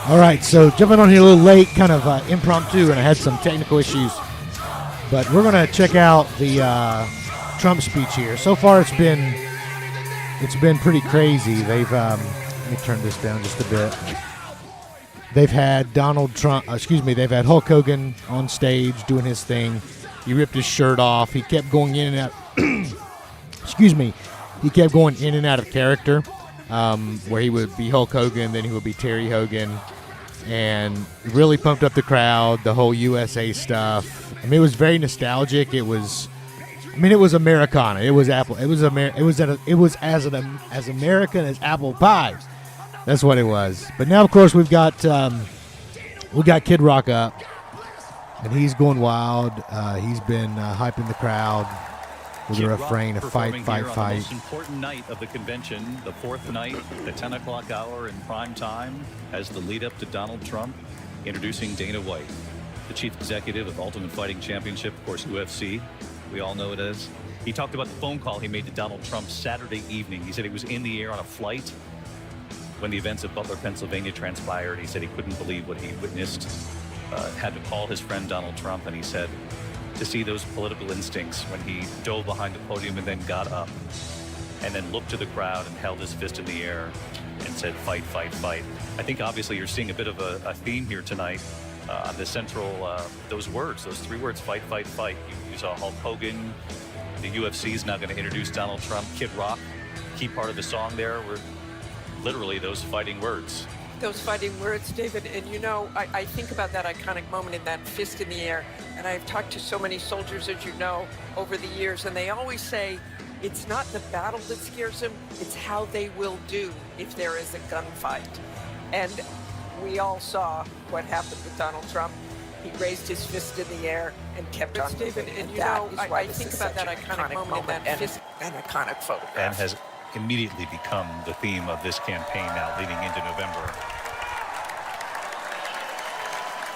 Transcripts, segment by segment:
All right, so jumping on here a little late, kind of impromptu, and I had some technical issues. But we're going to check out the Trump speech here. So far, it's been pretty crazy. They've let me turn this down just a bit. They've had Donald Trump, they've had Hulk Hogan on stage doing his thing. He ripped his shirt off. He kept going in and out. He kept going in and out of character, where he would be Hulk Hogan, then he would be Terry Hogan, and really pumped up the crowd. The whole USA stuff. I mean, it was very nostalgic. It was Americana. It was Apple. It was as American as apple pie. That's what it was. But now, of course, we've got Kid Rock up, and he's going wild. He's been hyping the crowd with a refrain of fight, fight, fight. The most important night of the convention, the fourth night, the 10 o'clock hour in prime time, as the lead up to Donald Trump introducing Dana White, the chief executive of Ultimate Fighting Championship, of course, UFC. We all know it as. He talked about the phone call he made to Donald Trump Saturday evening. He said he was in the air on a flight when the events of Butler, Pennsylvania transpired. He said he couldn't believe what he witnessed, had to call his friend Donald Trump, and he said to see those political instincts when he dove behind the podium and then got up and then looked to the crowd and held his fist in the air and said, fight, fight, fight. I think obviously you're seeing a bit of a theme here tonight on the central, those three words, fight, fight, fight. You saw Hulk Hogan. The UFC is now going to introduce Donald Trump. Kid Rock, key part of the song there were literally those fighting words. Those fighting words, David, and I think about that iconic moment in that fist in the air, and I've talked to so many soldiers, as you know, over the years, and they always say it's not the battle that scares them, it's how they will do if there is a gunfight. And we all saw what happened with Donald Trump. He raised his fist in the air and kept on moving, and I think about that iconic moment in that fist, an iconic photograph. And has immediately become the theme of this campaign now leading into November.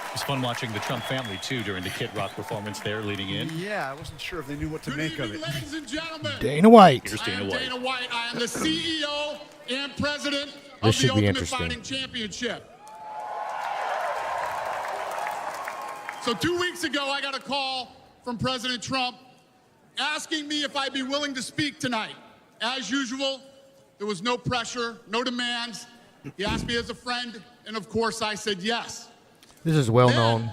It was fun watching the Trump family, too, during the Kid Rock performance there leading in. Yeah, I wasn't sure if they knew what to make of it. Ladies and gentlemen, Dana White. Here's Dana White. Dana White. I am the CEO and president This of should the be Ultimate interesting. Fighting Championship. So 2 weeks ago, I got a call from President Trump asking me if I'd be willing to speak tonight. As usual, there was no pressure, no demands. He asked me as a friend, and of course I said yes. This is well known.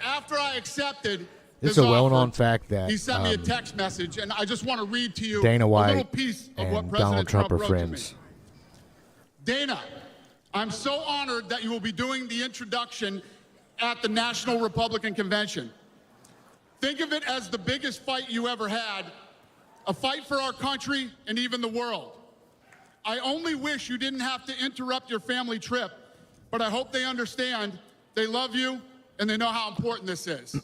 After I accepted This is his a well-known offer, fact that he sent me a text message, and I just want to read to you Dana a little White piece of and what President Donald Trump are wrote friends. to me. Dana, I'm so honored that you will be doing the introduction at the National Republican Convention. Think of it as the biggest fight you ever had, a fight for our country and even the world. I only wish you didn't have to interrupt your family trip, but I hope they understand they love you and they know how important this is.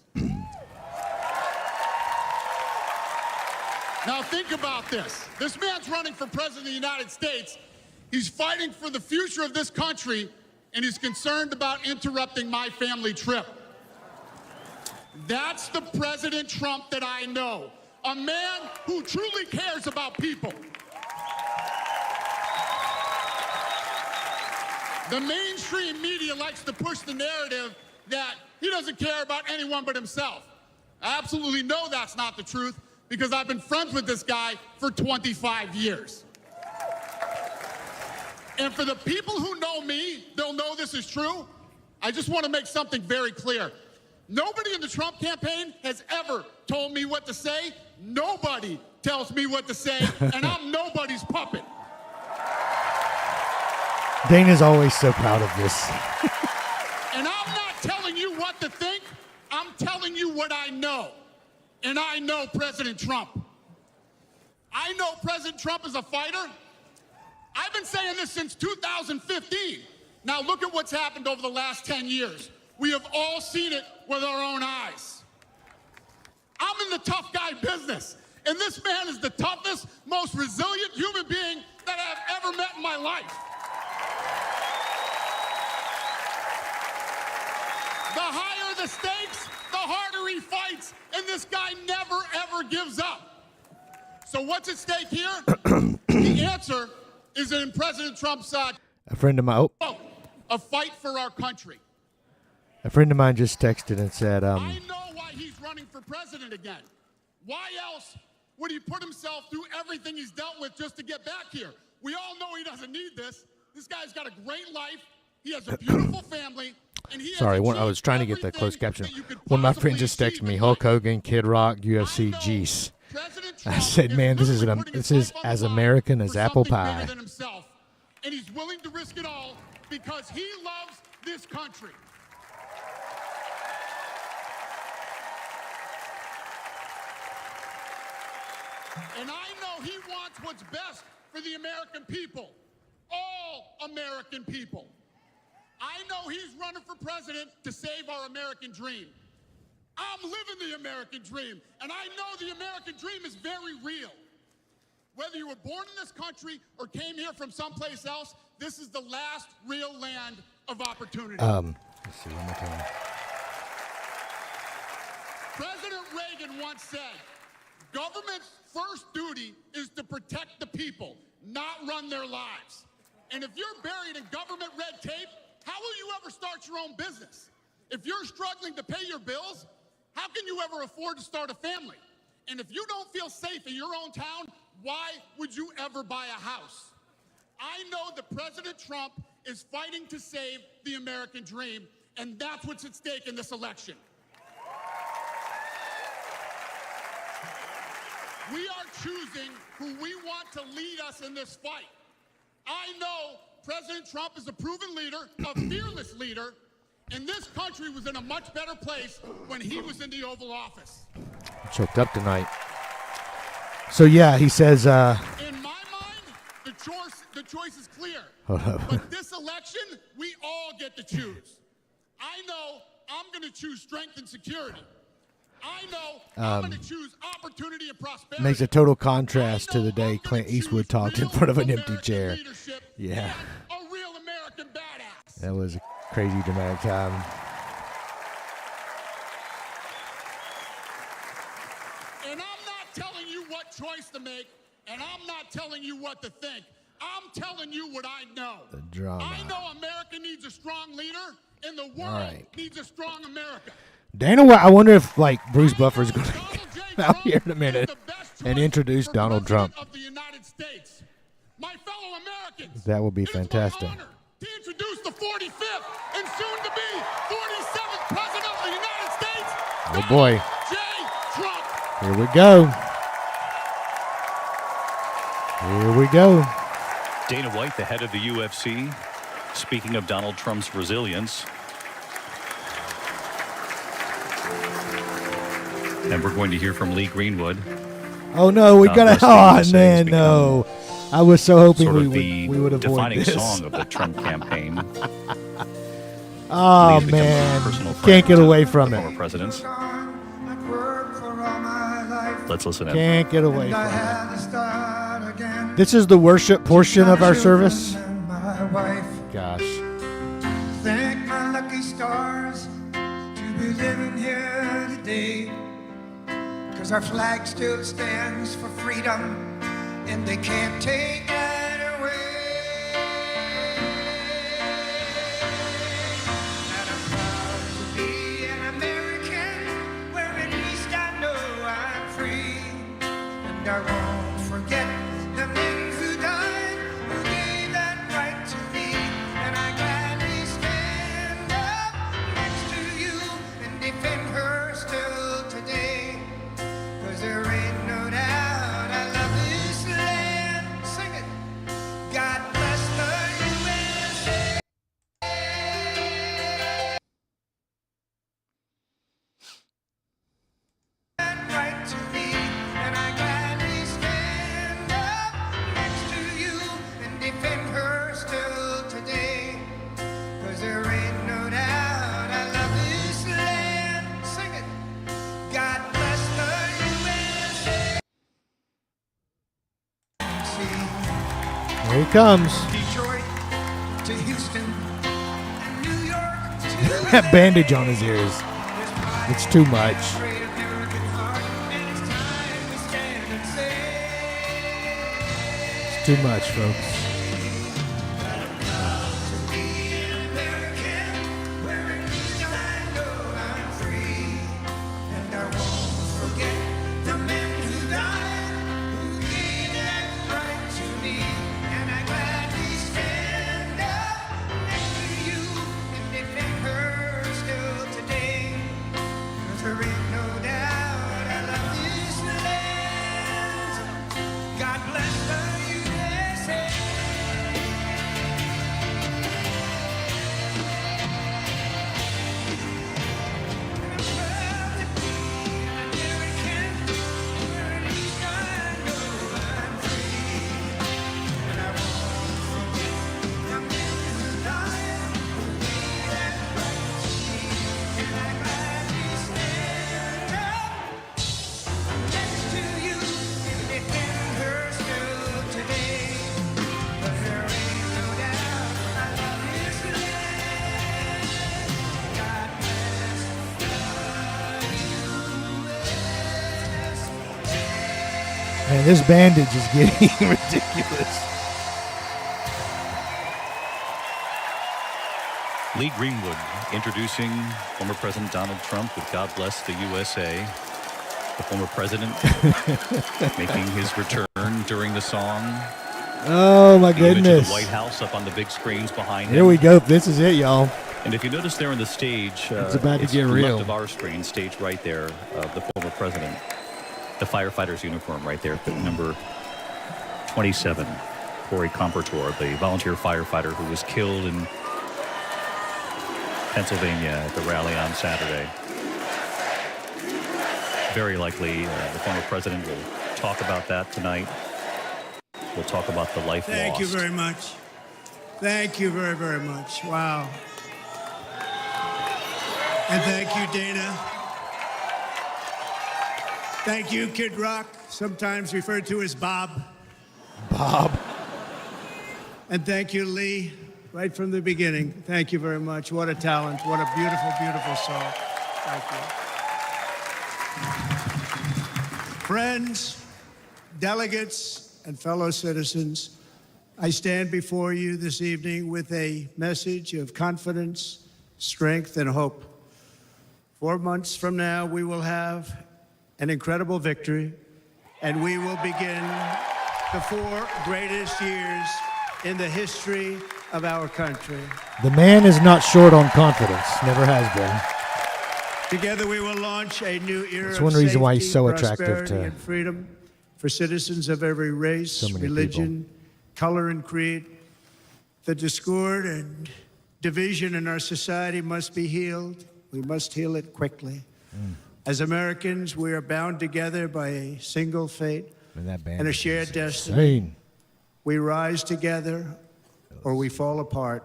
Now think about this. This man's running for president of the United States. He's fighting for the future of this country, and he's concerned about interrupting my family trip. That's the President Trump that I know. A man who truly cares about people. The mainstream media likes to push the narrative that he doesn't care about anyone but himself. I absolutely know that's not the truth because I've been friends with this guy for 25 years. And for the people who know me, they'll know this is true. I just want to make something very clear. Nobody in the Trump campaign has ever told me what to say. Nobody tells me what to say, and I'm nobody's puppet. Dana's always so proud of this. And I'm not telling you what to think. I'm telling you what I know. And I know President Trump. I know President Trump is a fighter. I've been saying this since 2015. Now look at what's happened over the last 10 years. We have all seen it with our own eyes. I'm in the tough guy business, and this man is the toughest, most resilient human being that I've ever met in my life. The higher the stakes, the harder he fights, and this guy never, ever gives up. So what's at stake here? The answer is in President Trump's A friend of mine. Oh, a fight for our country. A friend of mine just texted and said, I know why he's running for president again. Why else would he put himself through everything he's dealt with just to get back here? We all know he doesn't need this. This guy's got a great life. He has a beautiful family. And he Sorry, I was trying to get the closed caption. One of my friends just texted me, Hulk Hogan, Kid Rock, UFC, Jeez. I said, man, this is as American as apple pie. And he's willing to risk it all because he loves this country. And I know he wants what's best for the American people, all American people. I know he's running for president to save our American dream. I'm living the American dream, and I know the American dream is very real. Whether you were born in this country or came here from someplace else, this is the last real land of opportunity. Let's see, one more time. President Reagan once said, government's first duty is to protect the people, not run their lives. And if you're buried in government red tape, how will you ever start your own business? If you're struggling to pay your bills, how can you ever afford to start a family? And if you don't feel safe in your own town, why would you ever buy a house? I know that President Trump is fighting to save the American dream, and that's what's at stake in this election. We are choosing who we want to lead us in this fight. I know President Trump is a proven leader, a fearless leader, and this country was in a much better place when he was in the Oval Office. Choked up tonight. So yeah, he says. In my mind, the choice is clear. But this election, we all get to choose. I know I'm going to choose strength and security. I know I'm going to choose opportunity and prosperity. Makes a total contrast to the day Clint Eastwood talked in front of an empty chair. Yeah. A real American badass. That was a crazy dramatic time. And I'm not telling you what choice to make, and I'm not telling you what to think. I'm telling you what I know. The drama. I know America needs a strong leader, and the world needs a strong America. Dana White, I wonder if Bruce Buffer is going to come out here in a minute and introduce Donald Trump. Of the United States. My fellow Americans, that would be fantastic. It is my honor to introduce the 45th and soon to be 47th President of the United States. Oh boy. J. Trump. Here we go. Here we go. Dana White, the head of the UFC, speaking of Donald Trump's resilience. And we're going to hear from Lee Greenwood. Oh no, we gotta. Oh man, no! I was so hoping we would avoid defining this. Song of the Trump campaign. Oh man, can't get away from it. Presidents. Let's listen in. Can't get away from it. This is the worship portion of our service. Gosh. Thank my lucky stars to be living here today. Because our flag still stands for freedom, and they can't take that away. And I'm proud to be an American, where at least I know I'm free. And I won't forget the men who died, who gave that right to me. And I gladly stand up next to you and defend her still today. There ain't no doubt I love this land. Sing it. God bless the USA. That right to me, and I gladly stand up next to you and defend her still today. 'Cause there ain't no doubt I love this land. Sing it. God bless the Here he comes. Detroit to Houston and New York to That bandage on his ears. It's too much. great American heart, and it's time we stand and say It's too much, folks. Man, this bandage is getting ridiculous. Lee Greenwood introducing former President Donald Trump with God Bless the USA. The former president making his return during the song. Oh, my The image of goodness. the White House up on the big screens behind him. Here we go. This is it, y'all. And if you notice there on the stage, It's about to get left real. of our screen, stage right there of the former president. The firefighter's uniform right there, number 27, Corey Comperatore, the volunteer firefighter who was killed in Pennsylvania at the rally on Saturday. Very likely the former president will talk about that tonight. We'll talk about the life lost. Thank you very much. Thank you very, very much. Wow. And thank you, Dana. Thank you, Kid Rock, sometimes referred to as Bob. Bob. And thank you, Lee, right from the beginning. Thank you very much. What a talent. What a beautiful, beautiful song. Thank you. Friends, delegates, and fellow citizens, I stand before you this evening with a message of confidence, strength, and hope. 4 months from now, we will have an incredible victory, and we will begin the 4 greatest years in the history of our country. The man is not short on confidence. Never has been. Together we will launch a new era That's one of reason why safety, he's so attractive prosperity, to and freedom for citizens of every race, so many religion, color, and creed. The discord and division in our society must be healed. We must heal it quickly. As Americans, we are bound together by a single fate and a shared destiny. Insane. We rise together or we fall apart.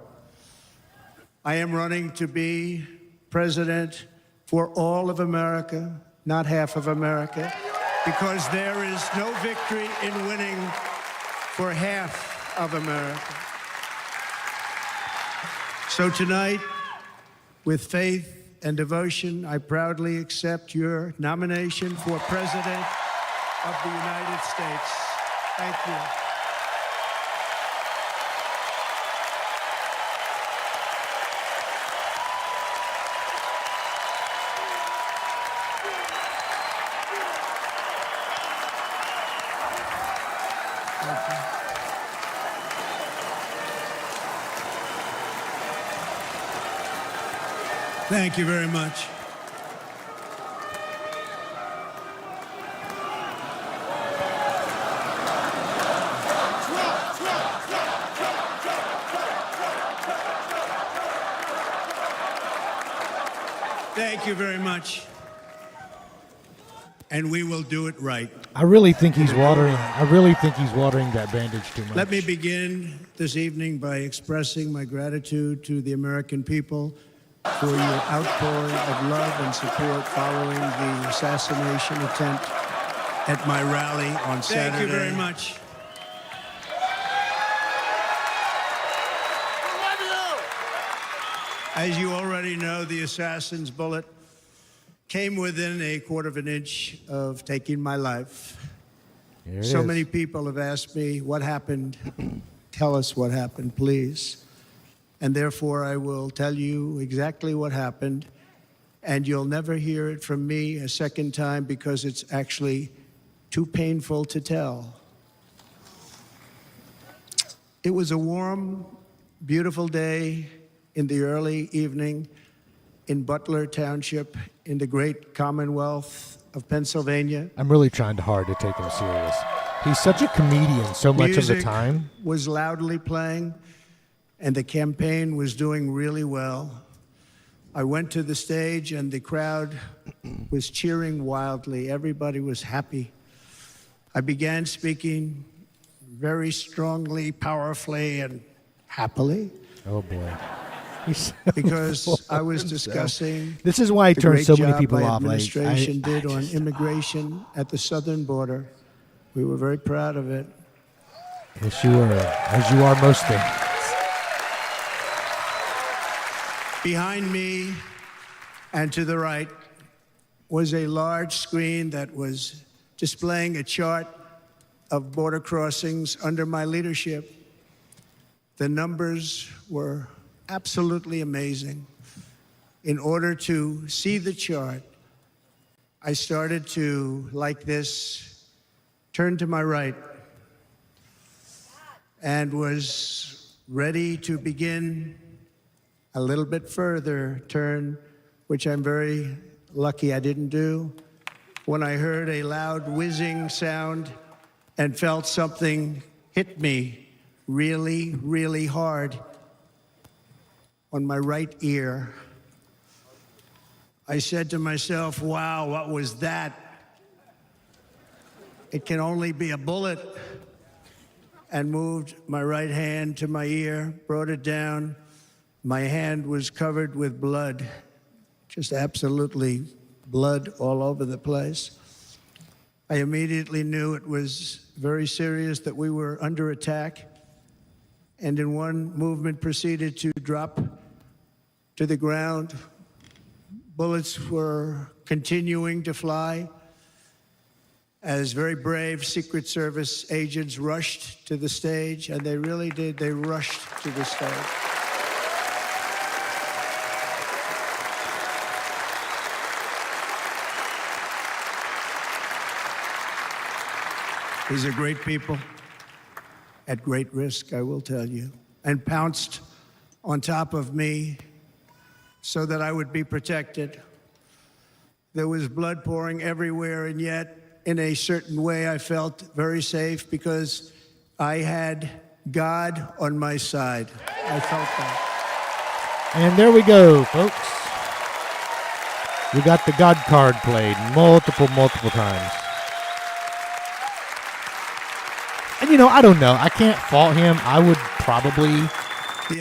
I am running to be president for all of America, not half of America, because there is no victory in winning for half of America. So tonight, with faith and devotion, I proudly accept your nomination for President of the United States. Thank you. Thank you very much. Thank you very much. And we will do it right. I really think he's watering that bandage too much. Let me begin this evening by expressing my gratitude to the American people for your outpouring of love and support following the assassination attempt at my rally on Saturday. Thank you very much. As you already know, the assassin's bullet came within a quarter of an inch of taking my life. So many people have asked me, what happened? Tell us what happened, please. And therefore, I will tell you exactly what happened, and you'll never hear it from me a second time because it's actually too painful to tell. It was a warm, beautiful day in the early evening in Butler Township in the great Commonwealth of Pennsylvania. I'm really trying hard to take him serious. He's such a comedian so much of the time. Music was loudly playing, and the campaign was doing really well. I went to the stage, and the crowd was cheering wildly. Everybody was happy. I began speaking very strongly, powerfully, and happily. Oh, boy. Because I was discussing this is why he the turns great so many job people my off. administration did on immigration at the southern border. We were very proud of it. Yes, you are. As you are most things. Behind me and to the right was a large screen that was displaying a chart of border crossings under my leadership. The numbers were absolutely amazing. In order to see the chart, I started to, like this, turn to my right and was ready to begin a little bit further turn, which I'm very lucky I didn't do, when I heard a loud whizzing sound and felt something hit me really, really hard on my right ear. I said to myself, wow, what was that? It can only be a bullet. And moved my right hand to my ear, brought it down. My hand was covered with blood, just absolutely blood all over the place. I immediately knew it was very serious, that we were under attack, and in one movement proceeded to drop to the ground. Bullets were continuing to fly as very brave Secret Service agents rushed to the stage, and they really did. They rushed to the stage. These are great people, at great risk, I will tell you, and pounced on top of me so that I would be protected. There was blood pouring everywhere, and yet, in a certain way, I felt very safe because I had God on my side. I felt that. And there we go, folks. We got the God card played multiple times. And, you know, I don't know. I can't fault him. I would probably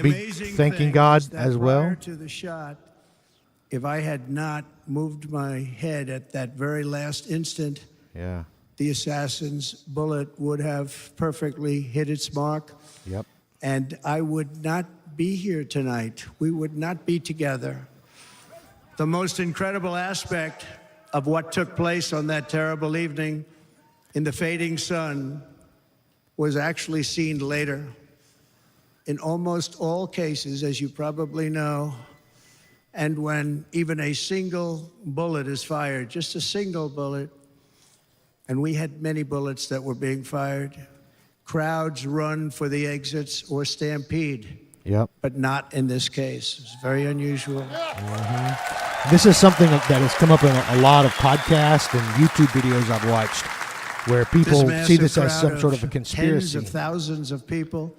be thanking God as well. Prior to the shot, if I had not moved my head at that very last instant, yeah, the assassin's bullet would have perfectly hit its mark. Yep. And I would not be here tonight. We would not be together. The most incredible aspect of what took place on that terrible evening in the fading sun was actually seen later. In almost all cases, as you probably know, and when even a single bullet is fired, just a single bullet, and we had many bullets that were being fired, crowds run for the exits or stampede. Yep. But not in this case. It's very unusual. Mm-hmm. This is something that has come up in a lot of podcasts and YouTube videos I've watched, where people see this as some sort of a conspiracy. Tens of thousands of people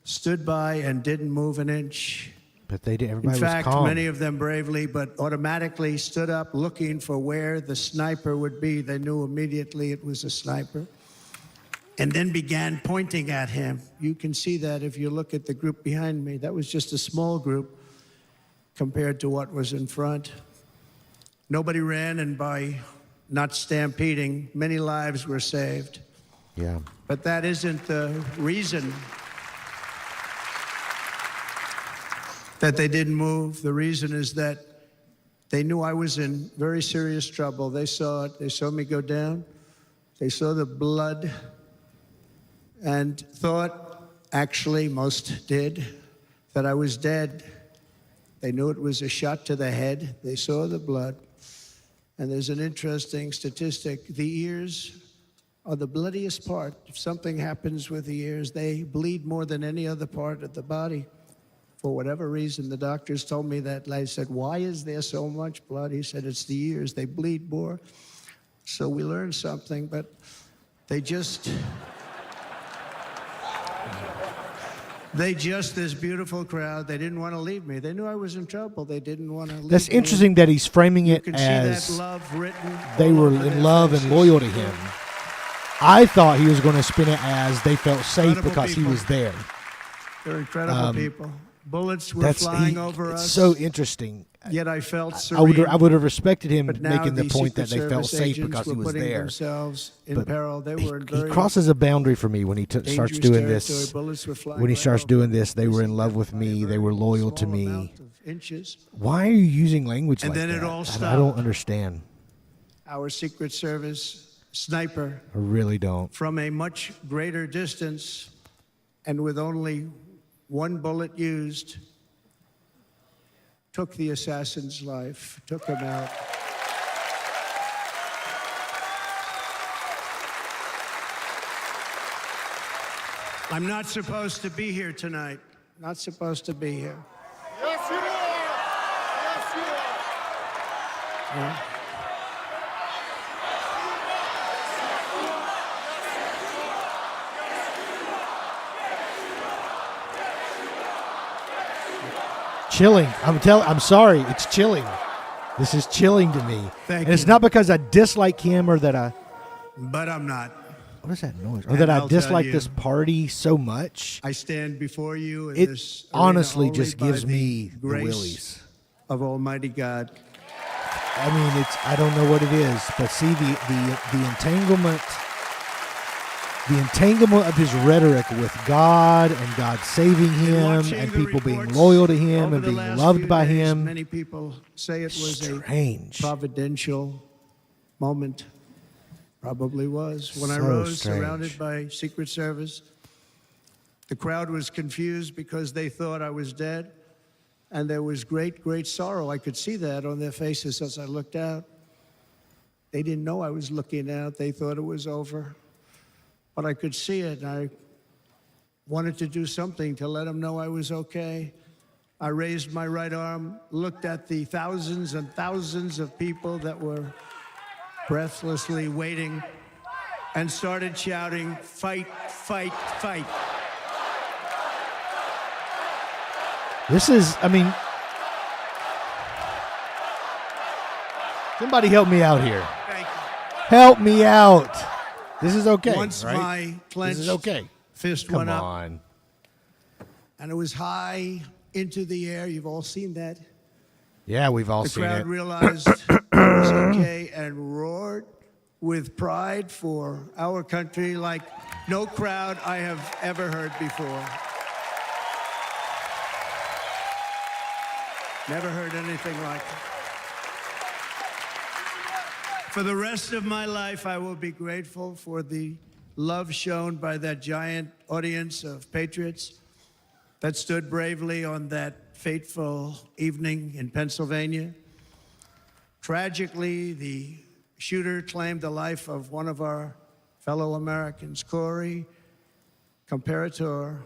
stood by and didn't move an inch. But they did. Everybody in fact, was calm. Many of them bravely, but automatically stood up looking for where the sniper would be. They knew immediately it was a sniper. And then began pointing at him. You can see that if you look at the group behind me. That was just a small group compared to what was in front. Nobody ran, and by not stampeding, many lives were saved. Yeah. But that isn't the reason that they didn't move. The reason is that they knew I was in very serious trouble. They saw it. They saw me go down. They saw the blood and thought, actually, most did, that I was dead. They knew it was a shot to the head. They saw the blood. And there's an interesting statistic. The ears are the bloodiest part. If something happens with the ears, they bleed more than any other part of the body. For whatever reason, the doctors told me that. I said, why is there so much blood? He said, it's the ears. They bleed more. So we learned something, but they just, this beautiful crowd, they didn't want to leave me. They knew I was in trouble. They didn't want to leave me. That's interesting that he's framing it You can as see that love written they all were over in their love faces. and loyal to him. I thought he was going to spin it as they felt safe Incredible because he people. was there. They're incredible people. Bullets were flying over it's us. so interesting. Yet I felt serene. I would have respected him But now making the these point that Secret they felt Service safe agents because he were was putting there. themselves in But peril. They were in he very crosses a boundary for me when he starts dangerous doing territory. this. Bullets were flying When he right starts over doing us. this, they were in love with me. They were loyal to Small me. amount of inches. Why are you using language And like then that? it all I stopped. don't understand. Our Secret Service sniper I really don't. from a much greater distance, and with only one bullet used, took the assassin's life, took him out. I'm not supposed to be here tonight. Not supposed to be here. Yes, you are. Yes, you are. Yeah. Chilling. I'm sorry. It's chilling. This is chilling to me. Thank and it's you. not because I dislike him or that I. But I'm not. What is that noise? Or And that I I'll tell dislike you, this party so much. I stand before you in It this arena honestly only just by gives the me the grace willies. of Almighty God. I mean, I don't know what it is, but see the entanglement of his rhetoric with God and God saving him Watching and the people being reports loyal to him over and the being last loved few by days, him. Many people say it was Strange. a providential moment. Probably was. When I So rose, strange. surrounded by Secret Service, the crowd was confused because they thought I was dead, and there was great, great sorrow. I could see that on their faces as I looked out. They didn't know I was looking out. They thought it was over. But I could see it, and I wanted to do something to let them know I was okay. I raised my right arm, looked at the thousands and thousands of people that were breathlessly waiting, and started shouting, "Fight, fight, fight." This is, I mean, somebody help me out here. Thank you. Help me out. This is okay, Once right? my clenched This is okay. fist Come went up, on. and it was high into the air. You've all seen that. Yeah, we've all The seen crowd it. realized it was okay and roared with pride for our country like no crowd I have ever heard before. Never heard anything like it. For the rest of my life, I will be grateful for the love shown by that giant audience of patriots that stood bravely on that fateful evening in Pennsylvania. Tragically, the shooter claimed the life of one of our fellow Americans, Corey Comperatore.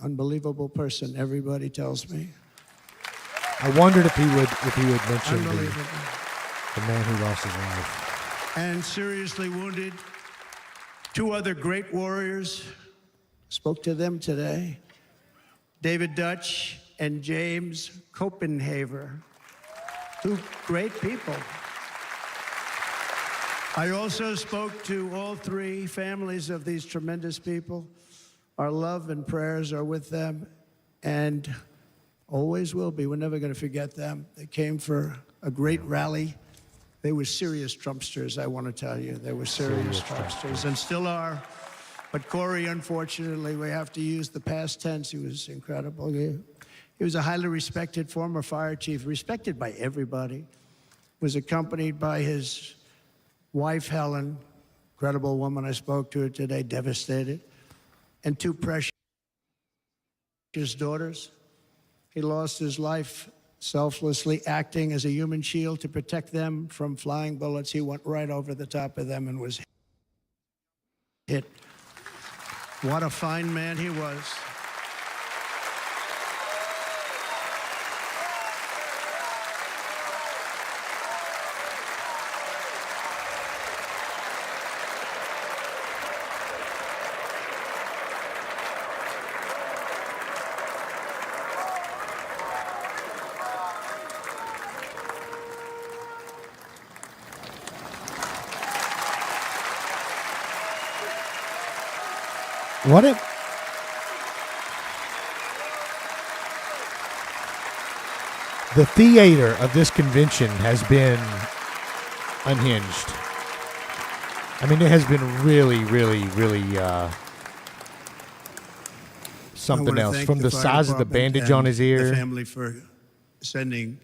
Unbelievable person, everybody tells me. I wondered if he would mention Unbelievable. the man who lost his life. And seriously wounded. Two other great warriors, spoke to them today. David Dutch and James Copenhaver. Two great people. I also spoke to all three families of these tremendous people. Our love and prayers are with them and always will be. We're never going to forget them. They came for a great rally. They were serious Trumpsters, I want to tell you. They were serious Trumpsters and still are. But Corey, unfortunately, we have to use the past tense. He was incredible. He was a highly respected former fire chief, respected by everybody. Was accompanied by his wife, Helen, incredible woman. I spoke to her today, devastated, and two precious daughters. He lost his life selflessly acting as a human shield to protect them from flying bullets. He went right over the top of them and was hit. What a fine man he was. What if the theater of this convention has been unhinged? I mean, it has been really, really, really something I wanna else. thank From the fire size of the department bandage on and his the ear, family for sending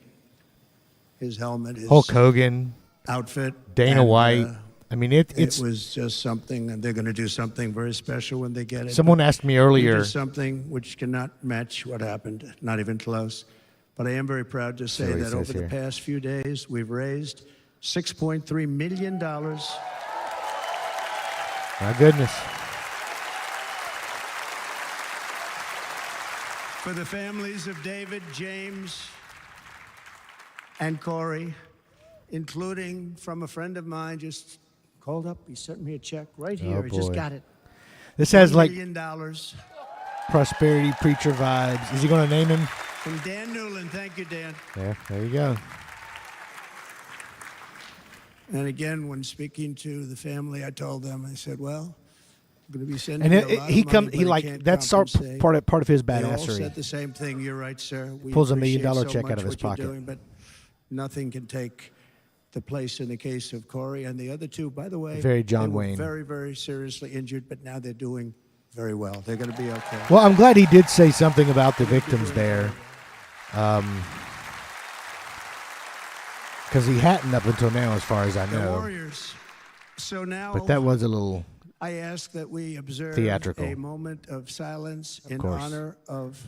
his helmet, his Hulk Hogan, outfit. Dana and, White. I mean, It it's. was just something, and they're going to do something very special when they get it. Someone asked me We earlier. did something which cannot match what happened, not even close. But I am very proud to say what he that says over the here. past few days, we've raised $6.3 million. My goodness. For the families of David, James, and Corey, including from a friend of mine, just called up. He sent me a check right here. Oh, He just boy. got it. This has $1 like million prosperity preacher vibes. Is he going to name him? from Dan Newland. Thank you, Dan. Yeah, there you go. And again, when speaking to the family, I told them, I said, well, I'm going to be sending And you a lot he of money, come. He but I like can't that's our compensate. part of his They all badassery. said the same thing. You're right, sir. We Pulls $1 appreciate million so check much out of his what you're pocket. doing, but nothing can take the place in the case of Corey and the other two. By the way, Very John they were Wayne. very, very seriously injured, but now they're doing very well. They're going to be okay. Well, I'm glad he did say something about the victims there, because he hadn't up until now, as far as I The know. Warriors. So now But that was a little. I ask that we observe Theatrical. a moment of silence in course. honor of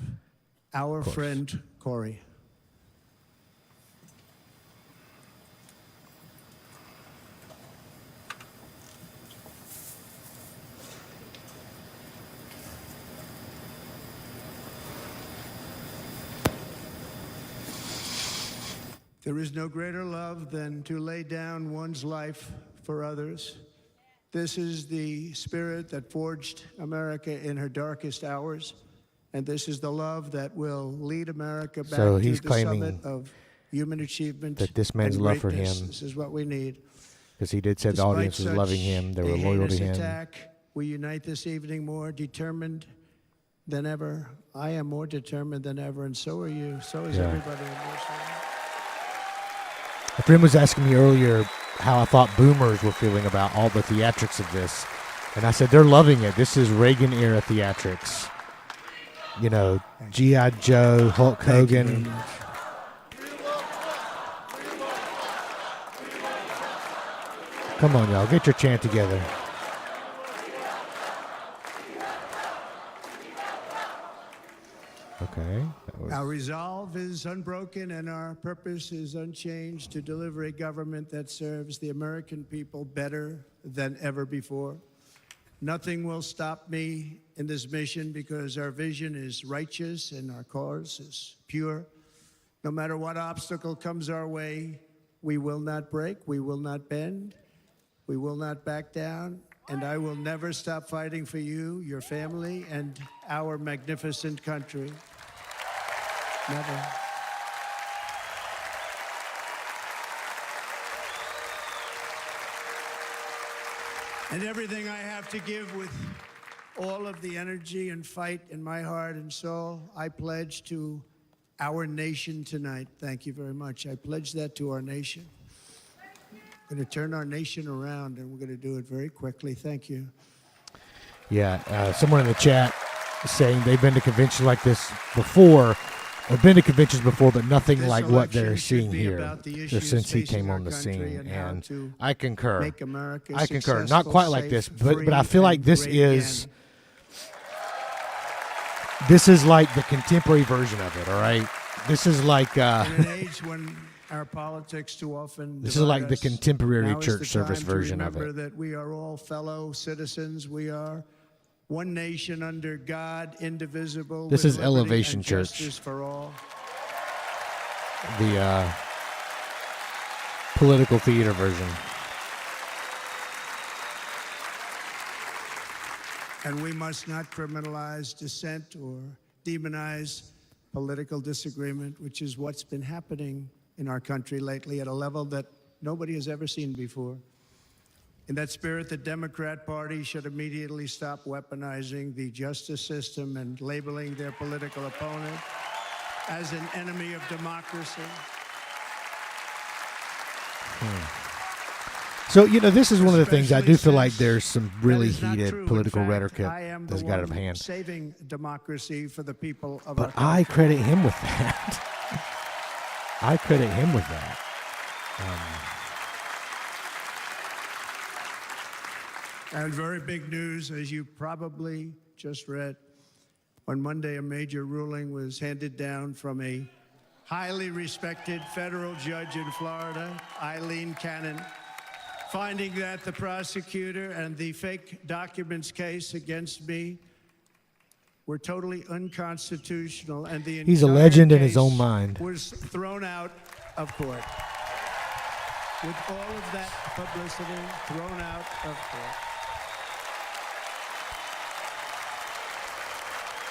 our friend Corey. There is no greater love than to lay down one's life for others. This is the spirit that forged America in her darkest hours, and this is the love that will lead America back So to he's the claiming summit of human achievement. that this man's and love for greatness. him- This is what we need. Because he did say the Despite audience was such loving him. They a were loyal to heinous him. attack, we unite this evening more determined than ever. I am more determined than ever, and so are you. So is Yeah. everybody in this room. A friend was asking me earlier how I thought boomers were feeling about all the theatrics of this. And I said, they're loving it. This is Reagan-era theatrics. You know, G.I. Joe, Hulk Thank you very Hogan. much. Come on, y'all. Get your chant together. Okay. That was- Our resolve is unbroken and our purpose is unchanged to deliver a government that serves the American people better than ever before. Nothing will stop me in this mission because our vision is righteous and our cause is pure. No matter what obstacle comes our way, we will not break, we will not bend, we will not back down, and I will never stop fighting for you, your family, and our magnificent country. Never. And everything I have to give with all of the energy and fight in my heart and soul, I pledge to our nation tonight. Thank you very much. I pledge that to our nation. We're going to turn our nation around, and we're going to do it very quickly. Thank you. Yeah, someone in the chat is saying they've been to conventions like this before. I've been to conventions before, but nothing This like what they're election should seeing be here about the issues since he facing came our on the country scene. and how And to I concur. make America I concur. Not successful, quite like safe, this, free, but I feel like and this great is again. this is like the contemporary version of it. All right, this is like In an age when our politics too often this is like the divide us, contemporary now is the church service time to version of remember it. that we are all fellow citizens. We are one nation under God, indivisible. This with is liberty Elevation and Church. justice for all. The political theater version. And we must not criminalize dissent or demonize political disagreement, which is what's been happening in our country lately at a level that nobody has ever seen before. In that spirit, the Democrat Party should immediately stop weaponizing the justice system and labeling their political opponent as an enemy of democracy. So, you know, this is one of the things I do feel like Especially there's some really That is not heated true. In political fact, rhetoric I am the that's got out of one hand. saving democracy for the people of But our I country. credit him with that. I credit him with that. And very big news, as you probably just read. On Monday, a major ruling was handed down from a highly respected federal judge in Florida, Eileen Cannon, finding that the prosecutor and the fake documents case against me were totally unconstitutional, and the He's a entire legend in his case own mind. was thrown out of court. With all of that publicity, thrown out of court.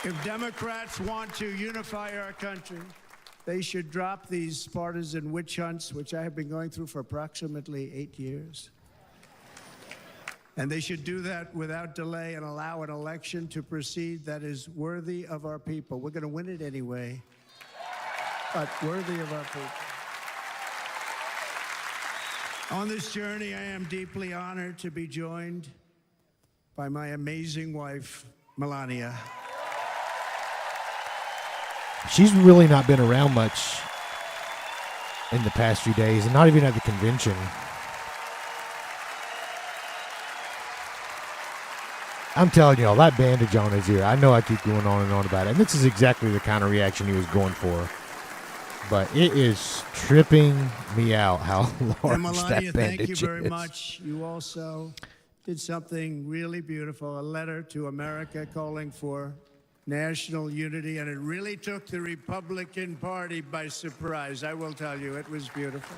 If Democrats want to unify our country, they should drop these partisan witch hunts, which I have been going through for approximately 8 years. And they should do that without delay and allow an election to proceed that is worthy of our people. We're going to win it anyway, but worthy of our people. On this journey, I am deeply honored to be joined by my amazing wife, Melania. She's really not been around much in the past few days, and not even at the convention. I'm telling y'all, that bandage on his ear, I know I keep going on and on about it, and this is exactly the kind of reaction he was going for. But it is tripping me out how large And Melania, that bandage thank you very is. much. You also did something really beautiful, a letter to America calling for national unity, and it really took the Republican Party by surprise. I will tell you, it was beautiful.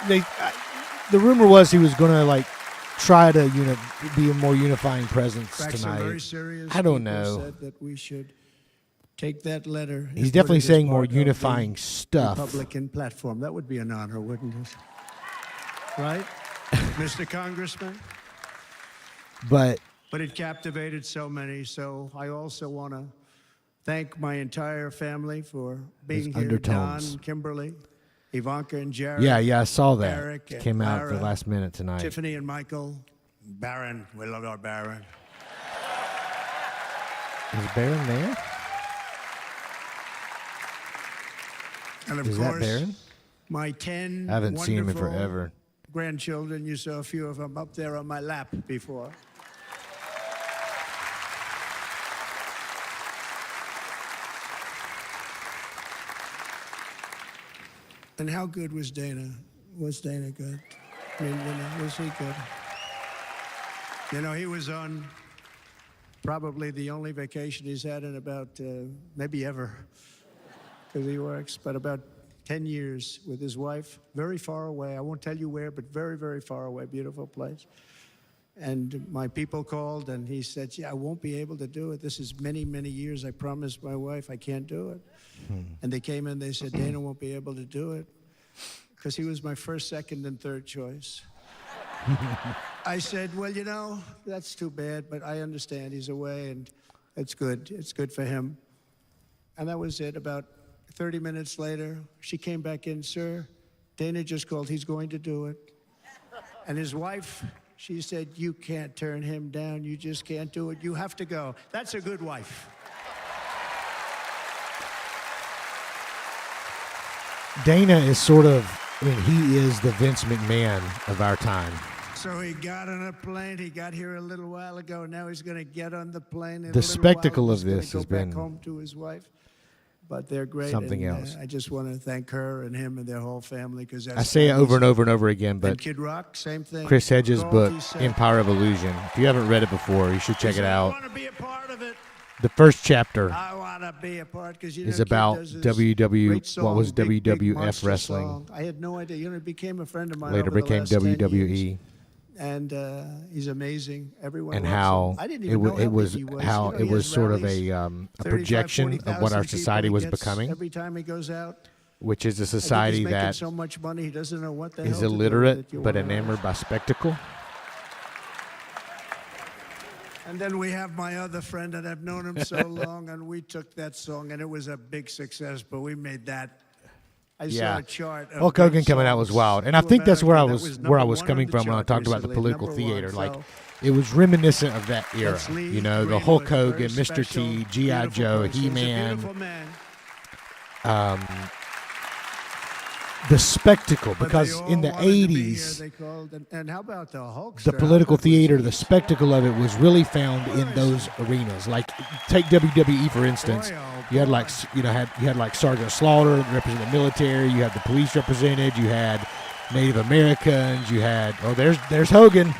The rumor was he was going to try to be a more unifying presence In fact, some very tonight. serious I don't people know. said that we should take that letter. He's and definitely put it as saying more part of the unifying stuff. Republican platform. That would be an honor, wouldn't it? Right, Mr. Congressman? But it captivated so many. So I also want to thank my entire family for being here. undertones. Don, Kimberly, Ivanka, and Jared. yeah, I saw that. Eric, It came out at the Lara, last minute tonight. Tiffany and Michael. Baron, we love our Baron. Is Baron there? And of Is that course, Baron? my 10 I haven't seen him in wonderful forever. grandchildren. You saw a few of them up there on my lap before. And how good was Dana? Was Dana good? I mean, was he good? He was on probably the only vacation he's had in about, maybe ever, because he works, but about 10 years with his wife, very far away. I won't tell you where, but very, very far away, beautiful place. And my people called, and he said, I won't be able to do it. This is many, many years. I promised my wife I can't do it. And they came in, they said, Dana won't be able to do it, because he was my first, second, and third choice. I said, well, that's too bad, but I understand he's away, and it's good. It's good for him. And that was it. About 30 minutes later, she came back in, sir, Dana just called. He's going to do it. And his wife, she said, you can't turn him down. You just can't do it. You have to go. That's a good wife. Dana is sort of, he is the Vince McMahon of our time. So he got on a plane. He got here a little while ago. Now he's going to get on the plane. In The a little spectacle while. of this He's gonna has go back been home to his wife. But they're great. something and, else. I just want to thank her and him and their whole family, because I say it over and over and over again, And but Kid Rock, same thing. Chris Hedges' Gold, book, he said, Empire of Illusion. If you haven't read it before, you should check it I out. want to be a part of it. The first chapter I want to be a part, because is Kid about does this WW, great song, what was big WWF monster wrestling. song. I had no idea. It became a friend of mine. Later over the became last 10 years. WWE. And he's amazing. Everyone And loves how him. I didn't it, even know it how was big he was. how He it was has sort of rallies, a 35, projection of 40,000 what our people society he was gets becoming, every time he goes out. which is a I think society he's making that so much money he doesn't know what the is hell to do with illiterate it. You but wanna know? enamored by spectacle. And then we have my other friend, and I've known him so long, and we took that song, and it was a big success, but we made that. I saw a chart. Of Hulk Hogan great coming out was songs wild, and I to think that's where I America. was That where I number was one coming on the from when I chart talked about the recently, political number one. theater. Like, So it was reminiscent of that era. let's leave You know, the Greenwood, Hulk a very Hogan, Mr. special, T, G.I. beautiful Joe, person. He's a He-Man. beautiful man. the spectacle, But because they all in the wanted to be here, 80s, they called, and how about the Hulkster? the political theater, the spectacle of it was really found in those arenas. Like, take WWE for instance. Boy, oh, You had boy. like, you had like Sergeant Slaughter representing the military. You had the police represented. You had Native Americans. You had there's Hogan.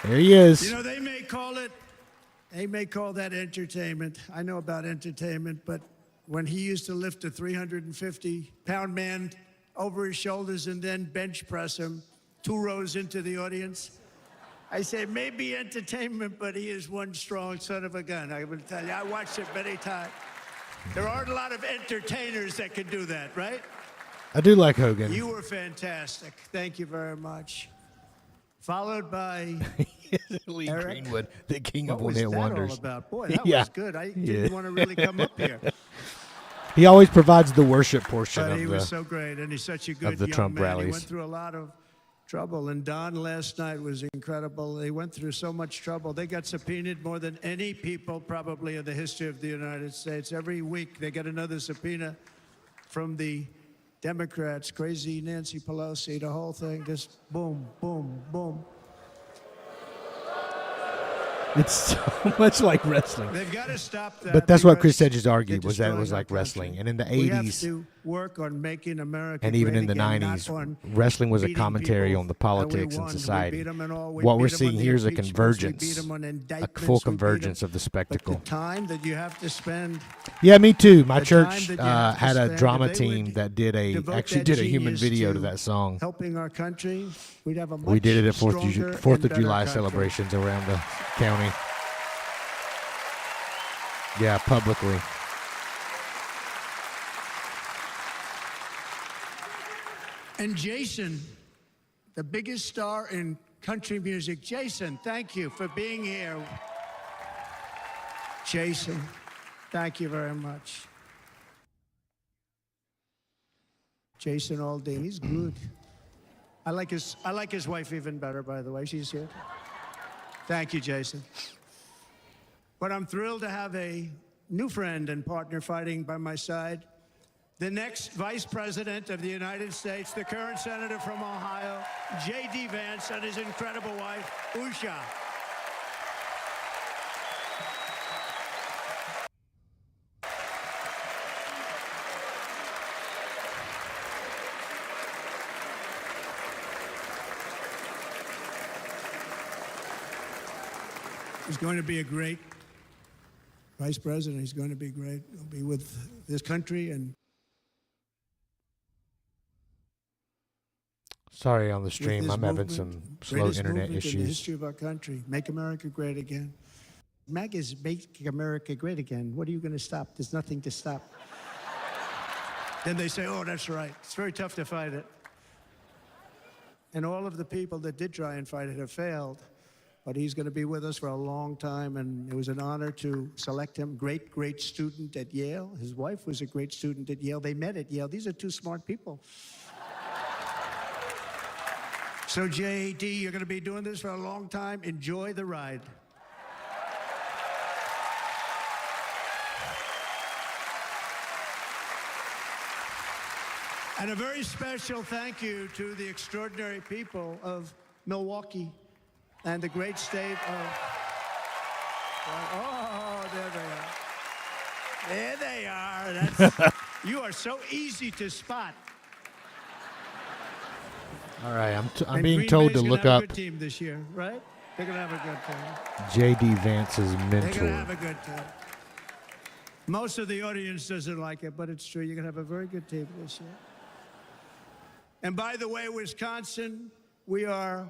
There he is. You know, they may call that entertainment. I know about entertainment, but when he used to lift a 350-pound man over his shoulders and then bench press him 2 rows into the audience, I say maybe entertainment, but he is one strong son of a gun. I will tell you, I watched it many times. There aren't a lot of entertainers that can do that, right? I do like Hogan. You were fantastic. Thank you very much. Followed by Lee Eric? Greenwood, the king of what was one-hit that wonders. all about? Boy, that Yeah. was good. I didn't want to really come up here. He always provides the worship portion But of he the. was so great, and he's such a good the young Trump man. rallies. He went through a lot of trouble, and Don last night was incredible. They went through so much trouble. They got subpoenaed more than any people probably in the history of the United States. Every week they get another subpoena from the Democrats, crazy Nancy Pelosi, the whole thing, just boom, boom, boom. It's so much like wrestling. They've got to stop that. But that's what because Chris Edges argued, they're was that it destroying was our like country. wrestling. And in the We have 80s, to work on making America and even great in the again, 90s, not on wrestling was a beating commentary people. on the And we politics and won. We society. beat 'em in all. We What we're beat 'em on seeing the here is a impeachments. We convergence, beat 'em on a indictments. full We beat 'em. convergence of the But spectacle. the time that you have to spend, Yeah, me too. My the church time that you have to had a spend, drama if they would team that did devote actually that did a human genius video to to that song. helping our country, we'd have a much We did it at stronger and 4th of better July country. celebrations around the county. Yeah, publicly. And Jason, the biggest star in country music. Jason, thank you for being here. Jason, thank you very much. Jason Aldean, he's good. I like his wife even better, by the way. She's here. Thank you, Jason. But I'm thrilled to have a new friend and partner fighting by my side. The next Vice President of the United States, the current Senator from Ohio, JD Vance, and his incredible wife, Usha. He's going to be a great Vice President. He's going to be great. He'll be with this country and Sorry on the with stream. this I'm having movement, some slow greatest internet movement in the issues. history of our country. Make America great again. MAG is Make America Great Again. What are you going to stop? There's nothing to stop. Then they say, oh, that's right. It's very tough to fight it. And all of the people that did try and fight it have failed. But he's going to be with us for a long time, and it was an honor to select him. Great, great student at Yale. His wife was a great student at Yale. They met at Yale. These are two smart people. So, JD, you're going to be doing this for a long time. Enjoy the ride. And a very special thank you to the extraordinary people of Milwaukee and the great state of... Oh, there they are. There they are. That's, you are so easy to spot. All right, I'm And being Green told Bay's to gonna look have up a good team this year, right? They're going to have a good team. JD Vance's They're going to mentor. have a good team. Most of the audience doesn't like it, but it's true. You're going to have a very good team this year. And by the way, Wisconsin, we are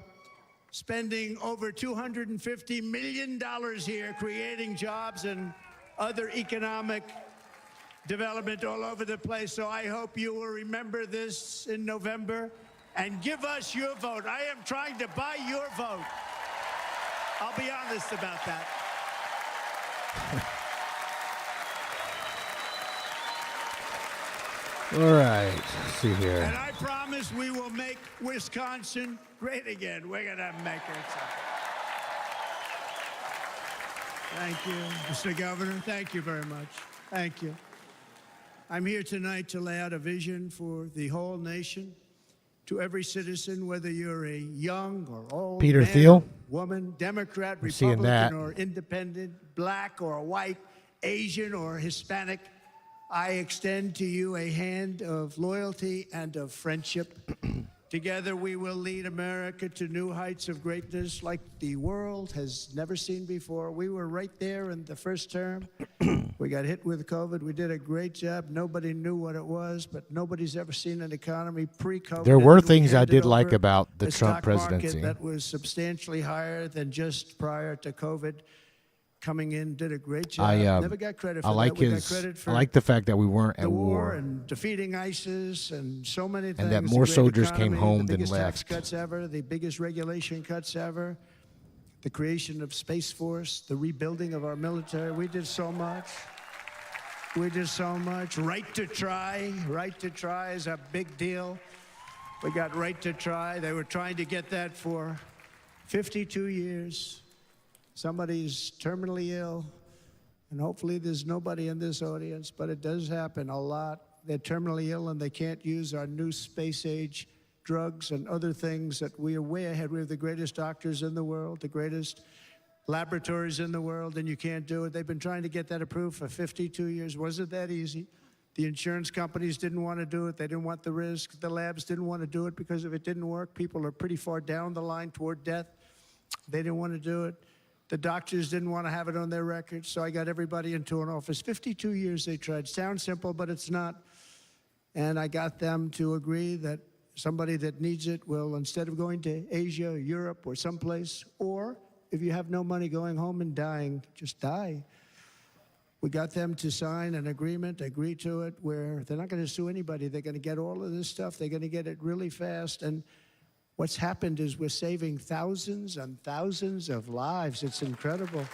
spending over $250 million here creating jobs and other economic development all over the place. So I hope you will remember this in November and give us your vote. I am trying to buy your vote. I'll be honest about that. All right, let's see here. And I promise we will make Wisconsin great again. We're going to make it. Thank you, Mr. Governor. Thank you very much. Thank you. I'm here tonight to lay out a vision for the whole nation, to every citizen, whether you're a young or old, Peter man Thiel? or woman, Democrat, We're seeing that. Republican or independent, black or white, Asian or Hispanic. I extend to you a hand of loyalty and of friendship. Together we will lead America to new heights of greatness like the world has never seen before. We were right there in the first term. We got hit with COVID. We did a great job. Nobody knew what it was, but nobody's ever seen an economy pre-COVID. There were And then we things I handed did like over about the a Trump stock market presidency. that was substantially higher than just prior to COVID. Coming in, did a great job. Never got credit for I like that. We got his. credit for I like the fact that we weren't the at war war. and defeating ISIS and so many things. And that The more great soldiers came economy, home the than biggest tax left. cuts ever, the biggest regulation cuts ever, the creation of Space Force, the rebuilding of our military. We did so much. We did so much. Right to try. Right to try is a big deal. We got right to try. They were trying to get that for 52 years. Somebody's terminally ill. And hopefully there's nobody in this audience, but it does happen a lot. They're terminally ill and they can't use our new space age drugs and other things that we are way ahead. We have the greatest doctors in the world, the greatest laboratories in the world, and you can't do it. They've been trying to get that approved for 52 years. Wasn't that easy? The insurance companies didn't want to do it. They didn't want the risk. The labs didn't want to do it because if it didn't work, people are pretty far down the line toward death. They didn't want to do it. The doctors didn't want to have it on their records, so I got everybody into an office. 52 years they tried. Sounds simple, but it's not. And I got them to agree that somebody that needs it will, instead of going to Asia or Europe or someplace, or if you have no money going home and dying, just die. We got them to sign an agreement, agree to it, where they're not going to sue anybody. They're going to get all of this stuff. They're going to get it really fast. And what's happened is we're saving thousands and thousands of lives. It's incredible.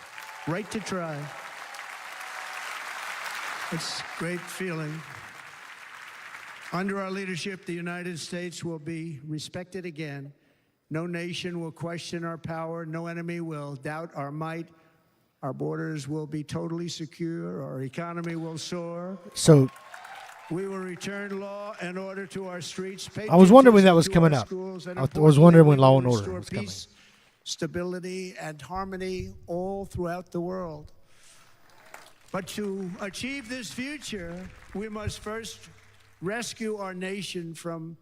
Right to try. It's a great feeling. Under our leadership, the United States will be respected again. No nation will question our power. No enemy will doubt our might. Our borders will be totally secure. Our economy will soar. So We will return law and order to our streets. I was wondering when that was patriotism to coming our up. schools, and I was wondering when importantly, Law we and will Order restore was coming. peace, stability, and harmony all throughout the world. But to achieve this future, we must first rescue our nation from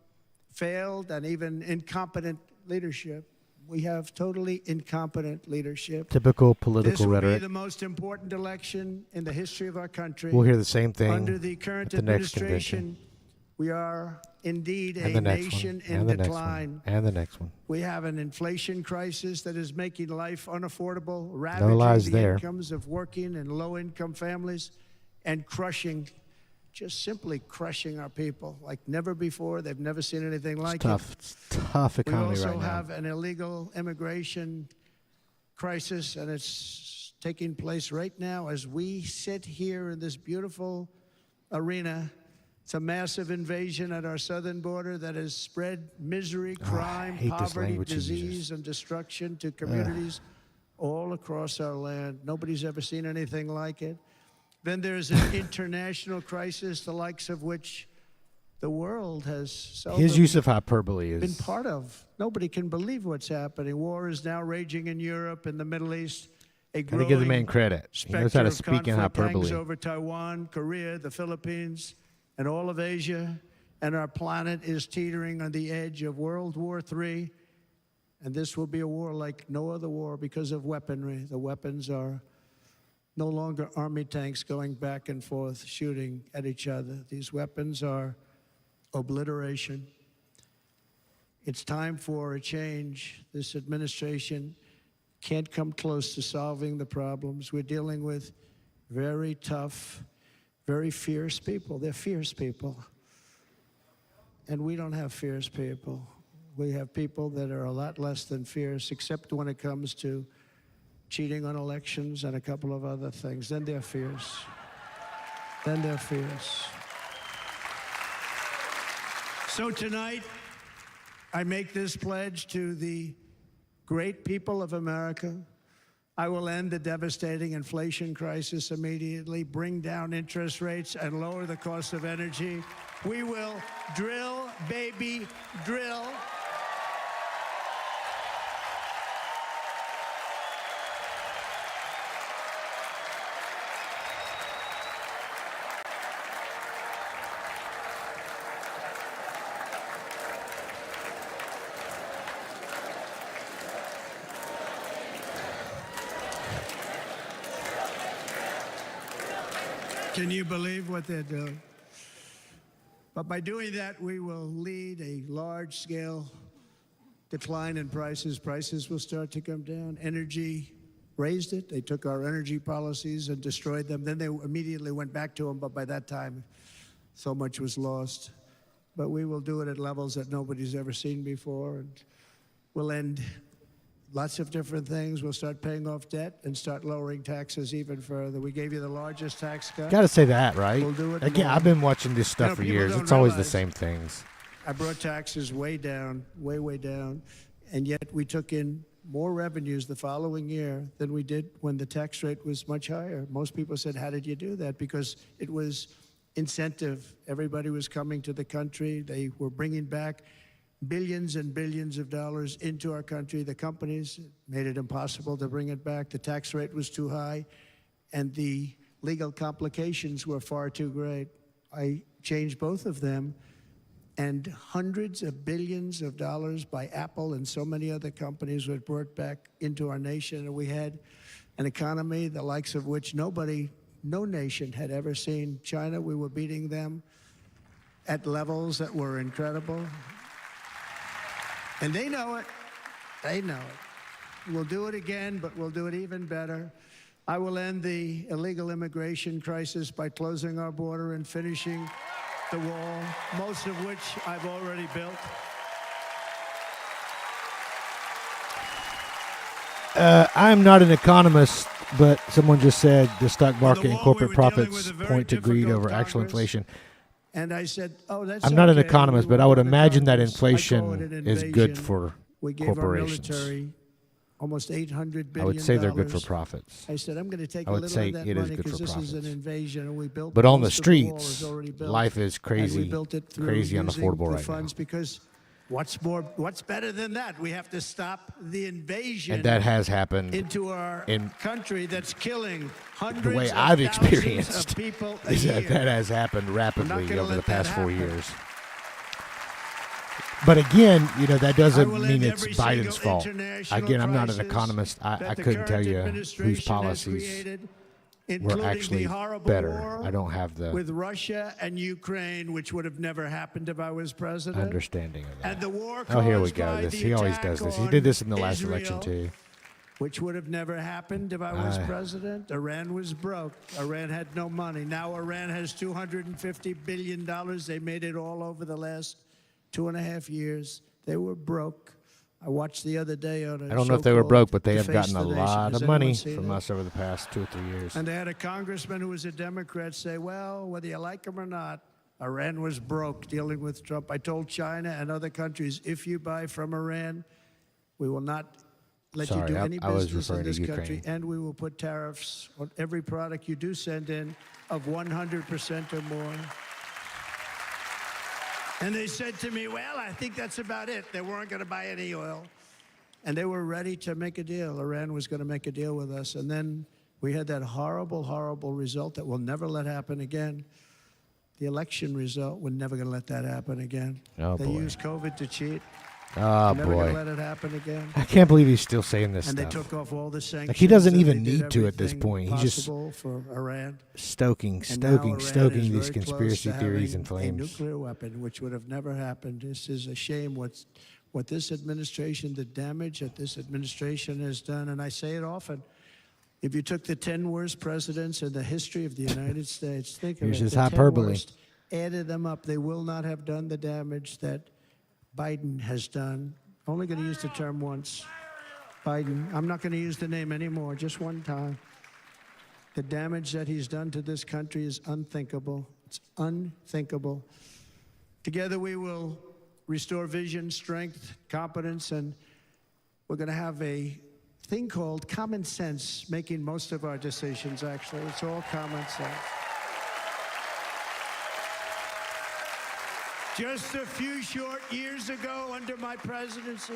failed and even incompetent leadership. We have totally incompetent leadership. Typical This political will rhetoric. be the most important election in the history of our country. We'll hear the same thing Under the current at the next administration, convention. we are indeed And a the next nation one. in And the next decline. one. And the next one. We have an inflation crisis that is making life unaffordable, No ravaging lies the there. incomes of working and low-income families, and crushing, just simply crushing our people like never before. They've never seen anything like It's tough. It's tough we economy also right now. have an illegal immigration crisis, and it's taking place right now as we sit here in this beautiful arena. It's a massive invasion at our southern border that has spread misery, crime, hate this poverty, language he disease, uses. and destruction to communities all across our land. Nobody's ever seen anything like it. Then there's an international crisis, the likes of which the world has seldom His use of hyperbole been is part of. Nobody can believe what's happening. War is now raging in Europe and the Middle East. A Gotta give the man growing credit. He knows specter how to of speak in conflict hangs hyperbole. over Taiwan, Korea, the Philippines, and all of Asia. And our planet is teetering on the edge of World War III. And this will be a war like no other war because of weaponry. The weapons are no longer army tanks going back and forth shooting at each other. These weapons are obliteration. It's time for a change. This administration can't come close to solving the problems. We're dealing with very tough, very fierce people. They're fierce people. And we don't have fierce people. We have people that are a lot less than fierce, except when it comes to cheating on elections and a couple of other things. Then they're fierce. Then they're fierce. So tonight, I make this pledge to the great people of America. I will end the devastating inflation crisis immediately, bring down interest rates, and lower the cost of energy. We will drill, baby, drill. Can you believe what they're doing? But by doing that, we will lead a large-scale decline in prices. Prices will start to come down. Energy raised it. They took our energy policies and destroyed them. Then they immediately went back to them, but by that time, so much was lost. But we will do it at levels that nobody's ever seen before, and we'll end lots of different things. We'll start paying off debt and start lowering taxes even further. We gave you the largest tax cut. Got to say that, right? We'll do it Again, more. I've been watching this stuff for people years. don't It's always the realize same things. I brought taxes way down, way down, and yet we took in more revenues the following year than we did when the tax rate was much higher. Most people said, how did you do that? Because it was incentive. Everybody was coming to the country. They were bringing back billions and billions of dollars into our country. The companies made it impossible to bring it back. The tax rate was too high, and the legal complications were far too great. I changed both of them, and hundreds of billions of dollars by Apple and so many other companies were brought back into our nation, and we had an economy the likes of which no nation had ever seen. China, we were beating them at levels that were incredible. And they know it. They know it. We'll do it again, but we'll do it even better. I will end the illegal immigration crisis by closing our border and finishing the wall, most of which I've already built. I'm not an economist, but someone just said the stock market and corporate profits point to greed over actual inflation. And I said, oh, that's I'm not an okay. economist, We but I will would go to imagine that Congress. I inflation call it an is good invasion. for We gave corporations. our military almost $800 billion. I would say they're good for profits. I said, I'm going to take I a would little say of that it is money good because for this is an profits. invasion, and we built. But on the most of the wall is streets, already built. life is And crazy, we built it through crazy using unaffordable the right funds now. because what's better than that? We have to stop the invasion. And that has happened into our in country that's killing hundreds the way of I've thousands experienced. of people a Is year. that has happened rapidly gonna over the let that past 4 happen. years. But again, that I doesn't will mean end it's every Biden's single fault. international Again, I'm not an crisis economist. I that the couldn't tell current you administration whose has policies created, were including actually the horrible better. war I don't have the with Russia and Ukraine, which would have never happened if I was president. understanding of that. And the war Oh, here we caused go. by This the he always attack does this. He on did this in the last election Israel, too. which would have never happened if I was president. Iran was broke. Iran had no money. Now Iran has $250 billion. They made it all over the last 2.5 years. They were broke. I watched the other day on a I don't know show if they were called broke, but they To have Face gotten the a Nation. lot Has of money anyone seen from it? us over the past 2 or 3 years. And they had a congressman who was a Democrat say, well, whether you like him or not, Iran was broke dealing with Trump. I told China and other countries, if you buy from Iran, we will not let Sorry, you do any I was business in referring to this country, Ukraine. and we will put tariffs on every product you do send in of 100% or more. And they said to me, well, I think that's about it. They weren't going to buy any oil. And they were ready to make a deal. Iran was going to make a deal with us. And then we had that horrible, horrible result that we'll never let happen again. The election result, we're never going to let that happen again. Oh, They boy. used COVID to cheat. Oh, Never boy. going to let it happen again. I can't believe he's still saying this And they stuff. took off all the sanctions. Like, he doesn't and even they did need to at this everything point. He's just possible for Iran. stoking And now Iran is these very conspiracy close to theories having and flames. a nuclear weapon, which would have never happened. This is a shame what this administration, the damage that this administration has done. And I say it often. If you took the 10 worst presidents in the history of the United States, think of Here's it. his The 10 hyperbole. worst, added them up, they will not have done the damage that Biden has done. Only going to use the term once. Biden. I'm not going to use the name anymore, just one time. The damage that he's done to this country is unthinkable. It's unthinkable. Together we will restore vision, strength, competence, and we're going to have a thing called common sense making most of our decisions, actually. It's all common sense. Just a few short years ago, under my presidency,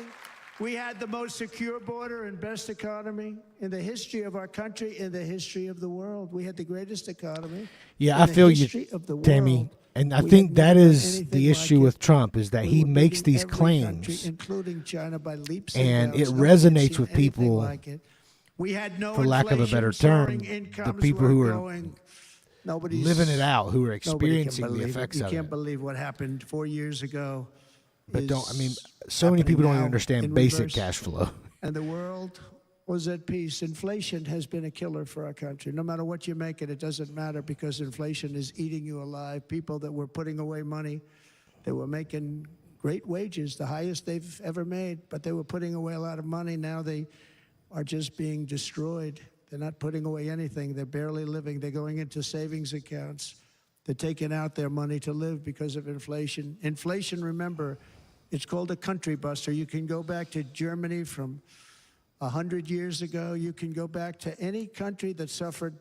we had the most secure border and best economy in the history of our country, in the history of the world. We had the greatest economy. Yeah, I feel you, Tammy. And I think that is the issue with Trump, is that he makes these claims, including China, by leaps and it bounds. resonates with people, Like it. We had no for lack of a better term, the people who are living it out, who are experiencing the effects of it. You can't believe what happened 4 years ago. But so many people don't even understand basic cash flow. And the world was at peace. Inflation has been a killer for our country. No matter what you make it doesn't matter, because inflation is eating you alive. People that were putting away money, they were making great wages, the highest they've ever made, but they were putting away a lot of money. Now they are just being destroyed. They're not putting away anything. They're barely living. They're going into savings accounts. They're taking out their money to live because of inflation. Inflation, remember, it's called a country buster. You can go back to Germany from 100 years ago. You can go back to any country that suffered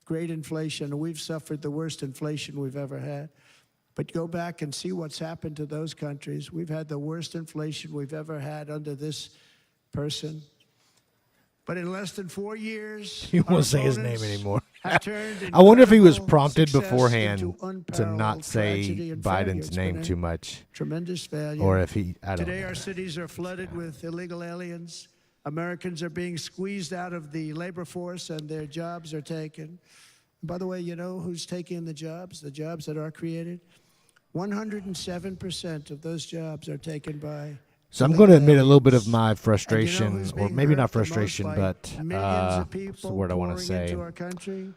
great inflation. We've suffered the worst inflation we've ever had. But go back and see what's happened to those countries. We've had the worst inflation we've ever had under this person. But in less than 4 years, He won't say his name anymore. I I wonder if he was prompted beforehand to not say Biden's name too much, tremendous failure. or if he, I don't Today, know. our cities are flooded with illegal aliens. Americans are being squeezed out of the labor force, and their jobs are taken. By the way, you know who's taking the jobs that are created? 107% of those jobs are taken by. So I'm going to admit a little bit of my frustration, who's or being maybe hurt not the most frustration, by but millions of what's the people word I want to pouring say? into our country?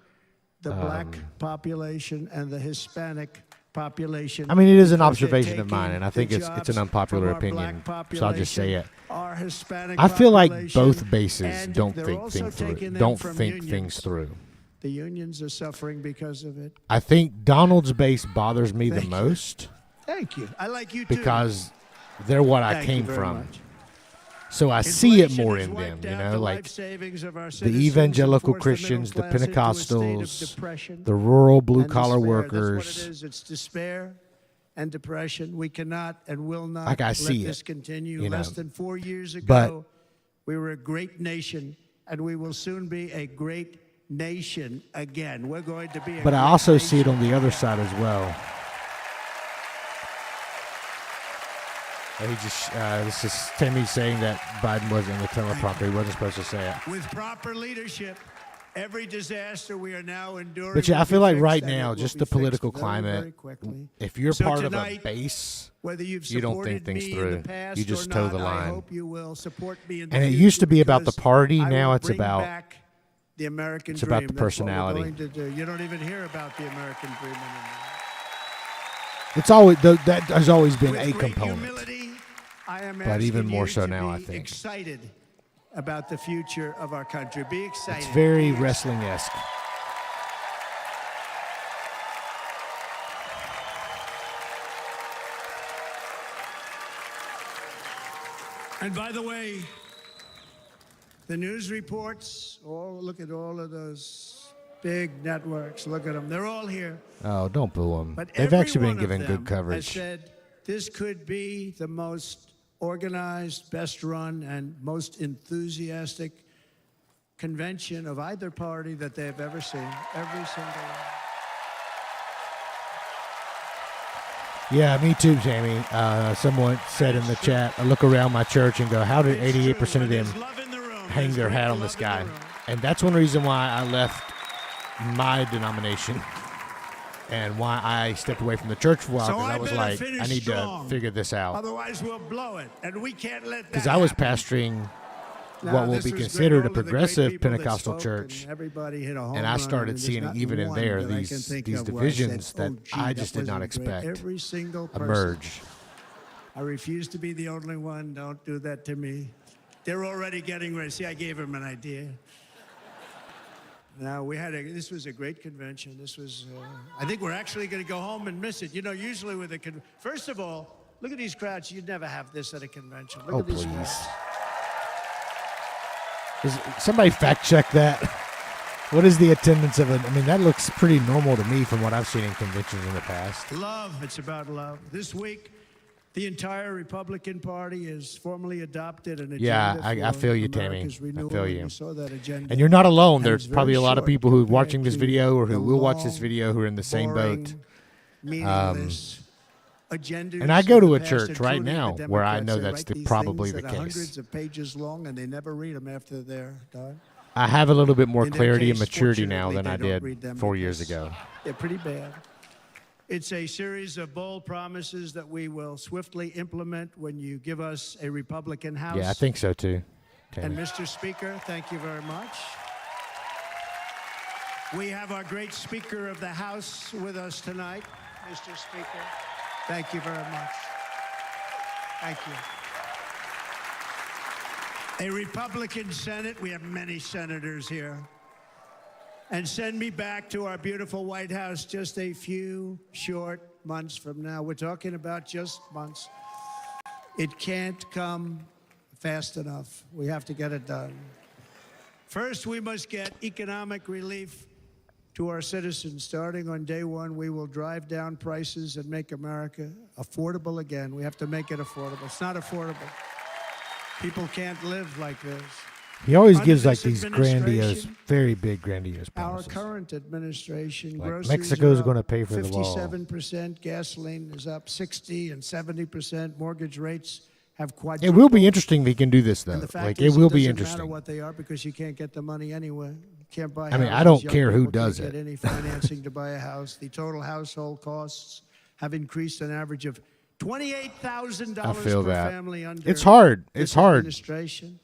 The black population and the Hispanic population. I mean, it is an because they're observation of mine, taking and I think the it's an jobs unpopular from our black opinion, so I'll just say it. our Hispanic I feel like population, both bases and don't they're think also things through. taking them Don't from think unions. things through. The unions are suffering because of it. I think Donald's base bothers me the Thank you. most Thank you. I like you too. because they're what I Thank you came very from. much. So I see it Inflation more has in them, wiped you out know, the like life savings of our the citizens and evangelical forced the middle Christians, the class into a state of Pentecostals, depression the rural and blue-collar despair. workers. That's what it is. It's despair and depression. We cannot and will not Like, I let see this it, continue. you know. Less than 4 years ago, But- we were a great nation, and we will soon be a great nation again. We're going to be a But I great also see it nation. on the other side as well. This is Timmy saying that Biden wasn't in the teleprompter. He wasn't supposed to say it. With proper leadership, every disaster we are now enduring. But yeah, I will feel be like fixed, right and it now, will just be the fixed political very, climate, very quickly. if you're So part of a tonight, base, whether you've you don't think supported things me in through. the past You just or toe not, the I line. hope you will support me in the And it future, used to be about the because party, I now will it's bring about- back the American it's dream. about the That's what we're personality. going to do. You don't even hear about the American dream anymore. It's always that has always been With a great component. humility, I am But even asking more you so to now, be I think. excited about the future of our country. Be excited. It's very Be excited. wrestling-esque. And by the way, the news reports, look at all of those big networks. Look at them. They're all here. Oh, don't boo them. But They've every actually been one of given them good has coverage. said this could be the most organized, best run, and most enthusiastic convention of either party that they've ever seen. Every single one. Yeah, me too, Tammy. Someone said in the chat, I look around my church and go, how did 88% of them hang their hat on this guy? And that's one reason why I left my denomination and why I stepped away from the church for a while, So because I I was better like, finish I need strong. to figure this out. Otherwise, we'll blow it, and we can't let that Because I was happen. pastoring Now, what will this be was great. considered All a of the great progressive people that Pentecostal spoke, church. and everybody hit a home And I run, started and there's seeing not even in one there that I these can think these of where I said, divisions "Oh, that gee, I that just did not wasn't great." expect Every single person. emerge. I refuse to be the only one. Don't do that to me. They're already getting ready. See, I gave them an idea. Now, this was a great convention. This was, I think we're actually going to go home and miss it. You know, usually with first of all, look at these crowds. You'd never have this at a convention. Look Oh, at these please. crowds. Somebody fact check that. What is the attendance of it? I mean, that looks pretty normal to me from what I've seen in conventions in the past. Love. It's about love. This week, the entire Republican Party has formally adopted an agenda. Yeah, I for feel you, Tammy. America's renewal, I feel and you. we saw that agenda. And you're not alone. And There's it's very probably a lot of short people who are compared watching this to video or who the will watch this long, video who are in the same boat. boring, meaningless agendas And I go to a of the past, church right including now the where I Democrats. know They that's write the, these probably things the that are case. hundreds of pages long, and they never read them after they're done. I have a little bit more In their clarity and case, maturity now than fortunately, I they don't read did them 4 years because ago. They're pretty bad. It's a series of bold promises that we will swiftly implement when you give us a Republican House. Yeah, I think so too. And Tammy. Mr. Speaker, thank you very much. We have our great Speaker of the House with us tonight. Mr. Speaker, thank you very much. Thank you. A Republican Senate, we have many senators here. And send me back to our beautiful White House just a few short months from now. We're talking about just months. It can't come fast enough. We have to get it done. First, we must get economic relief to our citizens. Starting on day one, we will drive down prices and make America affordable again. We have to make it affordable. It's not affordable. People can't live like this. He always Under gives like this these grandiose, administration, very big grandiose Our promises. current administration, Like groceries Mexico's are up gonna pay for the wall. 57%, gasoline is up 60 and 70%, mortgage rates have It quadrupled. will be interesting if he can do this though. And the fact Like is, it will be doesn't matter interesting. what they are because you can't get the money anyway. You can't buy I mean, I houses. don't Young care who people does can't it. get any financing to buy a house. The total household costs have increased an average of $28,000 I feel per that. family under It's hard. this It's hard. administration.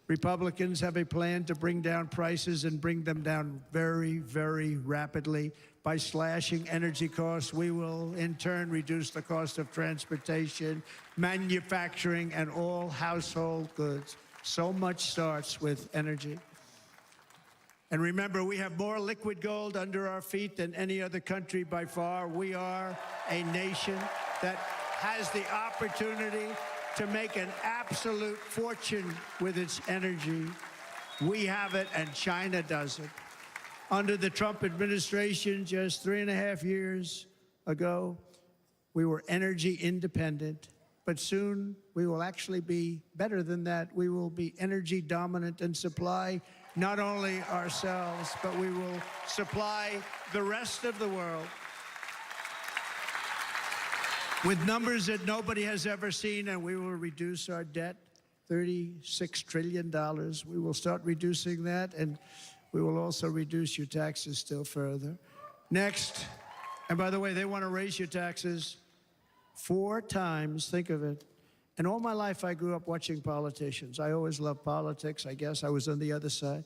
Republicans have a plan to bring down prices and bring them down very, very rapidly. By slashing energy costs, we will in turn reduce the cost of transportation, manufacturing, and all household goods. So much starts with energy. And remember, we have more liquid gold under our feet than any other country by far. We are a nation that has the opportunity to make an absolute fortune with its energy. We have it, and China doesn't. Under the Trump administration, just 3.5 years ago, we were energy independent. But soon, we will actually be better than that. We will be energy dominant and supply not only ourselves, but we will supply the rest of the world with numbers that nobody has ever seen, and we will reduce our debt, $36 trillion. We will start reducing that, and we will also reduce your taxes still further. Next, and by the way, they want to raise your taxes 4 times, think of it. And all my life, I grew up watching politicians. I always loved politics. I guess I was on the other side.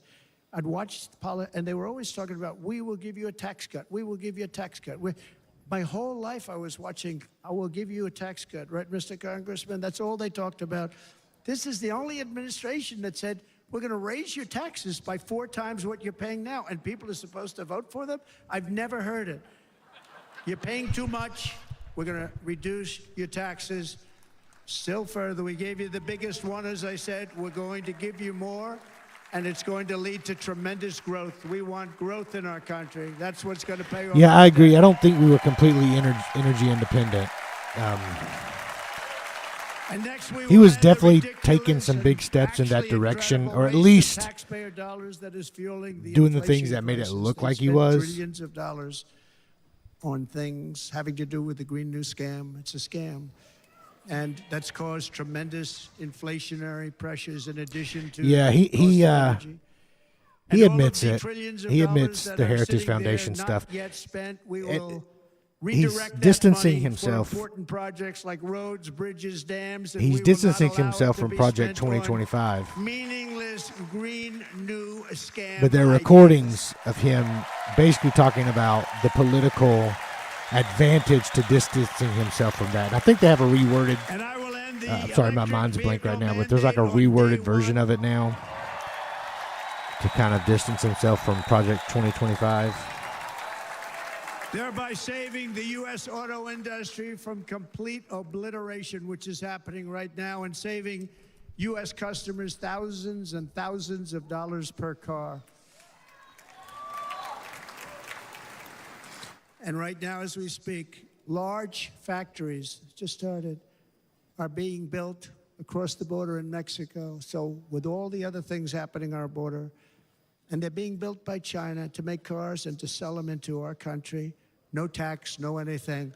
I'd watch and they were always talking about, we will give you a tax cut. We will give you a tax cut. My whole life I was watching, I will give you a tax cut, right, Mr. Congressman? That's all they talked about. This is the only administration that said, we're going to raise your taxes by 4 times what you're paying now, and people are supposed to vote for them? I've never heard it. You're paying too much. We're going to reduce your taxes still further. We gave you the biggest one, as I said. We're going to give you more, and it's going to lead to tremendous growth. We want growth in our country. That's what's going to pay off. Yeah, I agree. I don't think we were completely energy independent. And next we He will was end the definitely ridiculous taking some and big steps in that actually direction, incredible or at waste of least taxpayer dollars that is fueling the doing the inflation things that made it crisis. look They like he spent was. Trillions of dollars on things having to do with the Green New Scam. It's a scam. And that's caused tremendous inflationary pressures in addition to Yeah, he cost of energy. he And all of admits the it. trillions of He dollars admits that the are Heritage sitting there Foundation not stuff. yet spent, we It- will he's redirect that distancing money himself. for important projects like roads, bridges, dams. And He's we will not distancing allow himself it to from be Project spent on 2025. meaningless Green New Scam. But there are ideas. recordings of him basically talking about the political advantage to distancing himself from that. And I think they have a reworded. And I will end the I'm sorry, my electric mind's blank right vehicle now, but there's like a mandate on reworded day version one. of it now to kind of distance himself from Project 2025. Thereby saving the U.S. auto industry from complete obliteration, which is happening right now, and saving U.S. customers thousands and thousands of dollars per car. And right now, as we speak, large factories just started are being built across the border in Mexico. So with all the other things happening on our border, and they're being built by China to make cars and to sell them into our country, no tax, no anything.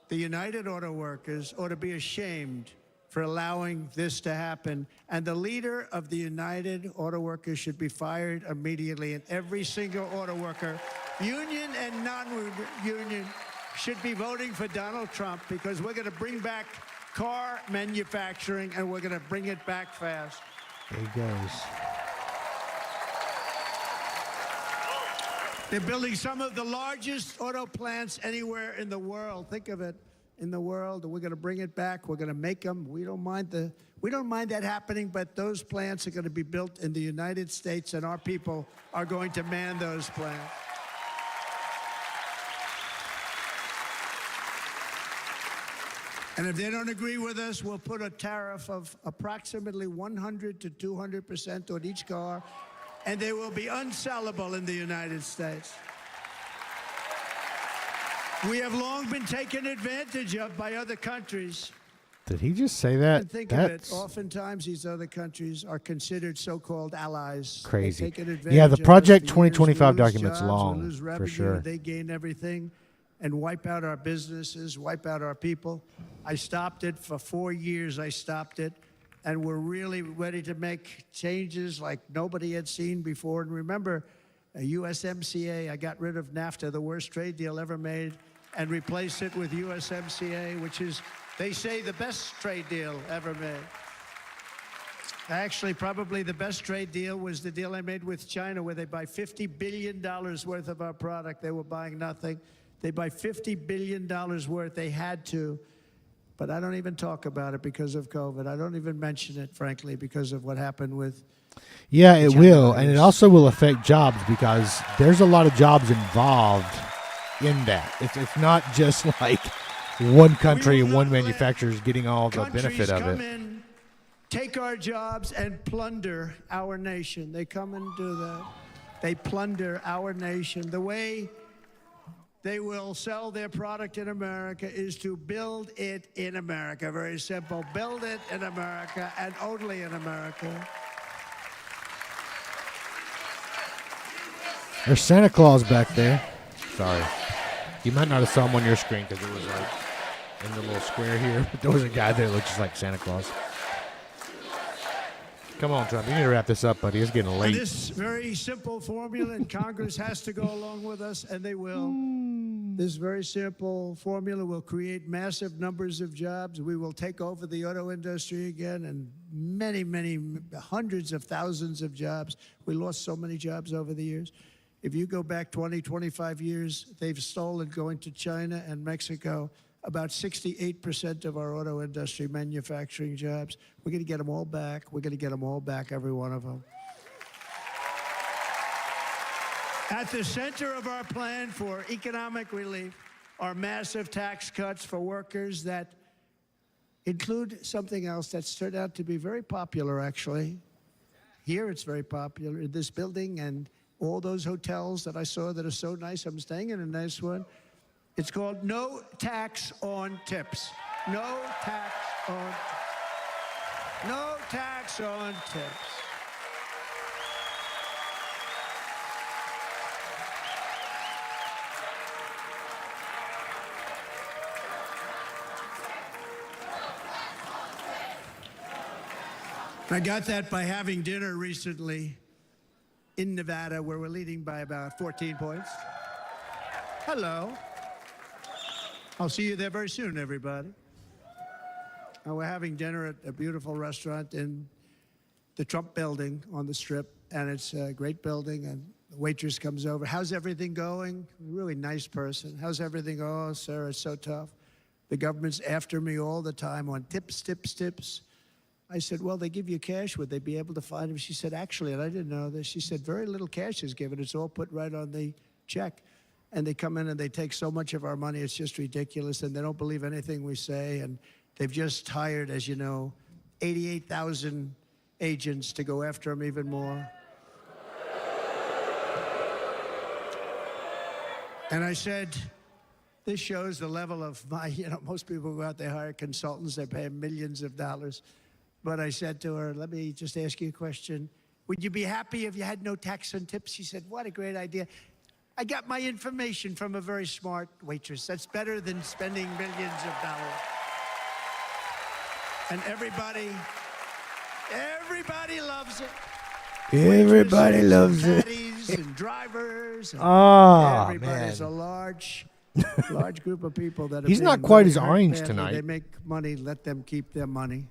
The United Auto Workers ought to be ashamed for allowing this to happen. And the leader of the United Auto Workers should be fired immediately. And every single auto worker, union and non-union, should be voting for Donald Trump, because we're going to bring back car manufacturing, and we're going to bring it back fast. There he goes. They're building some of the largest auto plants anywhere in the world. Think of it, in the world. We're going to bring it back. We're going to make them. We don't mind that happening, but those plants are going to be built in the United States, and our people are going to man those plants. And if they don't agree with us, we'll put a tariff of approximately 100 to 200% on each car, and they will be unsellable in the United States. We have long been taken advantage of by other countries. Did he just say that? And think of it, oftentimes these other countries are considered so-called allies. Crazy. They take advantage Yeah, the of Project us. 2025 We lose document's jobs, long, we lose for revenue, sure. They gain everything and wipe out our businesses, wipe out our people. I stopped it for 4 years. I stopped it. And we're really ready to make changes like nobody had seen before. And remember, USMCA, I got rid of NAFTA, the worst trade deal ever made, and replaced it with USMCA, which is, they say, the best trade deal ever made. Actually, probably the best trade deal was the deal I made with China, where they buy $50 billion worth of our product. They were buying nothing. They buy $50 billion worth. They had to. But I don't even talk about it because of COVID. I don't even mention it, frankly, because of what happened with... Yeah, it will. And it also will affect jobs, because there's a lot of jobs involved in that. It's not just like one country and one manufacturer is getting all the benefit of come it. in, take our jobs, and plunder our nation. They come and do that. They plunder our nation. The way they will sell their product in America is to build it in America. Very simple. Build it in America and only in America. There's Santa Claus back there. Sorry. You might not have saw him on your screen because it was like in the little square here. But there was a guy there that looked just like Santa Claus. Come on, Trump. You need to wrap this up, buddy. It's getting late. And this very simple formula, and Congress has to go along with us, and they will. This very simple formula will create massive numbers of jobs. We will take over the auto industry again, and many, many hundreds of thousands of jobs. We lost so many jobs over the years. If you go back 20, 25 years, they've stolen, going to China and Mexico, about 68% of our auto industry manufacturing jobs. We're going to get them all back. We're going to get them all back, every one of them. At the center of our plan for economic relief are massive tax cuts for workers that include something else that's turned out to be very popular, actually. Here it's very popular, in this building and all those hotels that I saw that are so nice. I'm staying in a nice one. It's called no tax on tips. No tax on tips. No tax on tips. I got that by having dinner recently in Nevada, where we're leading by about 14 points. Hello. I'll see you there very soon, everybody. We're having dinner at a beautiful restaurant in the Trump building on the Strip, and it's a great building, and the waitress comes over. How's everything going? Really nice person. How's everything? Oh, sir, it's so tough. The government's after me all the time on tips, tips, tips. I said, well, they give you cash. Would they be able to find them? She said, actually, and I didn't know this, she said, very little cash is given. It's all put right on the check. And they come in and they take so much of our money, it's just ridiculous. And they don't believe anything we say. And they've just hired, as you know, 88,000 agents to go after him even more. And I said, this shows the level of my, most people go out, they hire consultants, they pay millions of dollars. But I said to her, let me just ask you a question. Would you be happy if you had no tax on tips? She said, what a great idea. I got my information from a very smart waitress. That's better than spending millions of dollars. And everybody loves it. Everybody loves it. Caddies and drivers. And man. everybody's a large group of people that are He's not being quite really as hurt orange badly. tonight. They make money, let them keep their money.